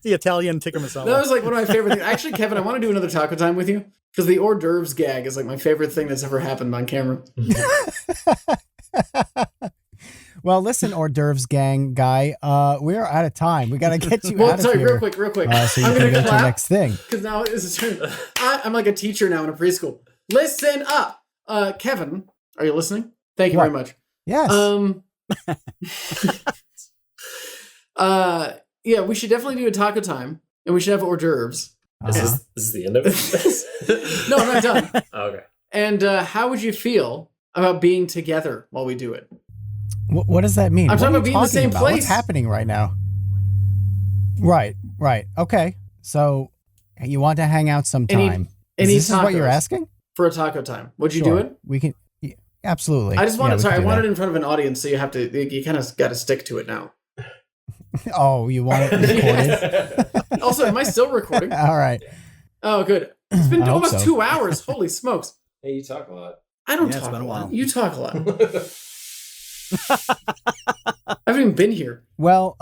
The Italian tikka masala. That was like one of my favorite things. Actually, Kevin, I want to do another taco time with you because the hors d'oeuvres gag is like my favorite thing that's ever happened on camera. Well, listen, hors d'oeuvres gang guy, we're out of time. We got to get you out of here. Real quick. So you can go to the next thing. Because now it's a turn. I'm like a teacher now in a preschool. Listen up. Kevin, are you listening? Thank you very much. Yes. Yeah, we should definitely do a taco time, and we should have hors d'oeuvres. Is this the end of it? No, I'm not done. Okay. And how would you feel about being together while we do it? What does that mean? I'm talking about being in the same place. What's happening right now? Right. Okay. So you want to hang out sometime. This is what you're asking? For a taco time. Would you do it? We can. Absolutely. I just want I want it in front of an audience, so you kind of got to stick to it now. Oh, you want it recorded? Also, am I still recording? All right. Oh, good. It's been almost 2 hours. Holy smokes. Hey, you talk a lot. I don't talk a lot. You talk a lot. I haven't even been here. Well,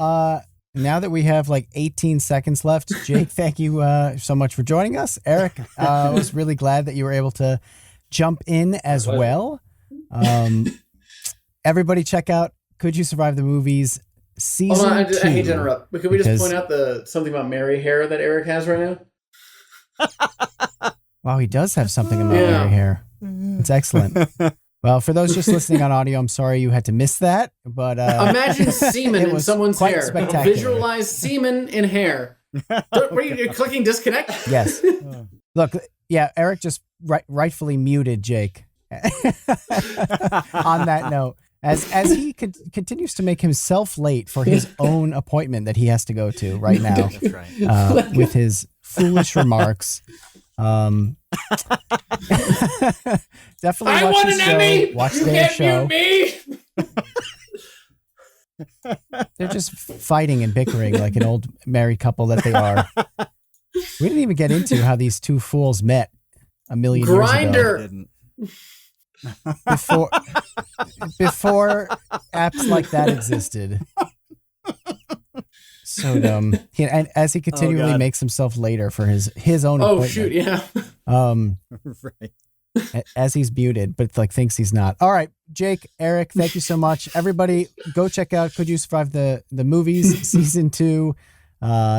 now that we have like 18 seconds left, Jake, thank you so much for joining us. Eric, I was really glad that you were able to jump in as well. Everybody check out Could You Survive the Movies Season 2. Hold on, I hate to interrupt, but can we just point out something about Mary hair that Eric has right now? Wow, he does have something about Mary hair. It's excellent. Well, for those just listening on audio, I'm sorry you had to miss that, but imagine semen in someone's hair. Spectacular. Visualize semen in hair. Were you clicking disconnect? Yes. Look, yeah, Eric just rightfully muted Jake. On that note, as he continues to make himself late for his own appointment that he has to go to right now. That's right. With his foolish remarks. Definitely I watch want the an show. Emmy. Watch You their can't show. mute me. They're just fighting and bickering like an old married couple that they are. We didn't even get into how these two fools met a million years ago. Before apps like that existed. So dumb. And as he continually makes himself later for his own appointment. Oh shoot, yeah. Right. As he's muted, but like thinks he's not. All right, Jake, Eric, thank you so much. Everybody, go check out Could You Survive the Movies Season 2.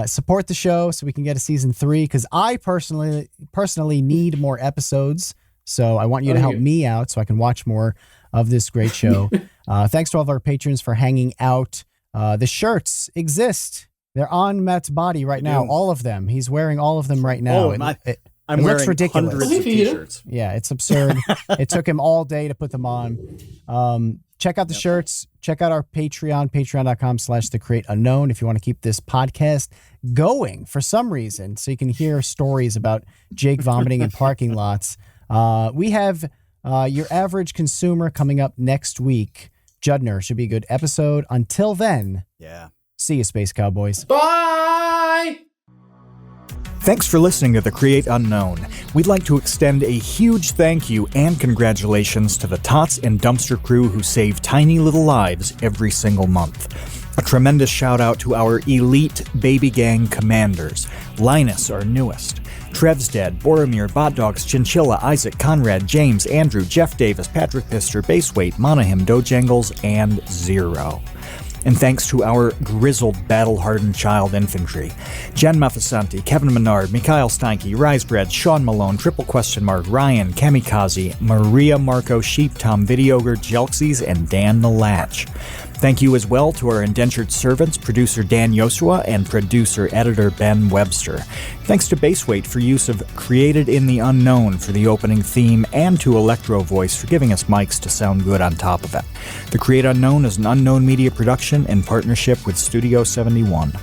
Support the show so we can get a Season 3 because I personally need more episodes. So I want you to help me out so I can watch more of this great show. Thanks to all of our patrons for hanging out. The shirts exist. They're on Matt's body right now. All of them. He's wearing all of them right now. I'm it wearing looks ridiculous. hundreds of t-shirts. Yeah, it's absurd. It took him all day to put them on. Check out the shirts. Check out our Patreon, patreon.com/thecreateunknown if you want to keep this podcast going for some reason so you can hear stories about Jake vomiting in parking lots. We have Your Average Consumer coming up next week. Judner should be a good episode. Until then, yeah. See you, Space Cowboys. Bye. Thanks for listening to The Create Unknown. We'd like to extend a huge thank you and congratulations to the Tots and Dumpster crew who save tiny little lives every single month. A tremendous shout out to our elite baby gang commanders. Linus, our newest. Trev's Dead, Boromir, Bot Dogs, Chinchilla, Isaac, Conrad, James, Andrew, Jeff Davis, Patrick Pister, Baseweight, Monahim, Dojangles, and Zero. And thanks to our grizzled, battle-hardened child infantry. Jen Mafasanti, Kevin Menard, Mikhail Steinke, Risebread, Sean Malone, Triple Question Mark, Ryan, Kamikaze, Maria Marco, Sheep, Tom Videogre, Jelksies, and Dan the Latch. Thank you as well to our indentured servants, producer Dan Yosua and producer-editor Ben Webster. Thanks to Baseweight for use of Created in the Unknown for the opening theme, and to Electro Voice for giving us mics to sound good on top of it. The Create Unknown is an Unknown Media production in partnership with Studio 71.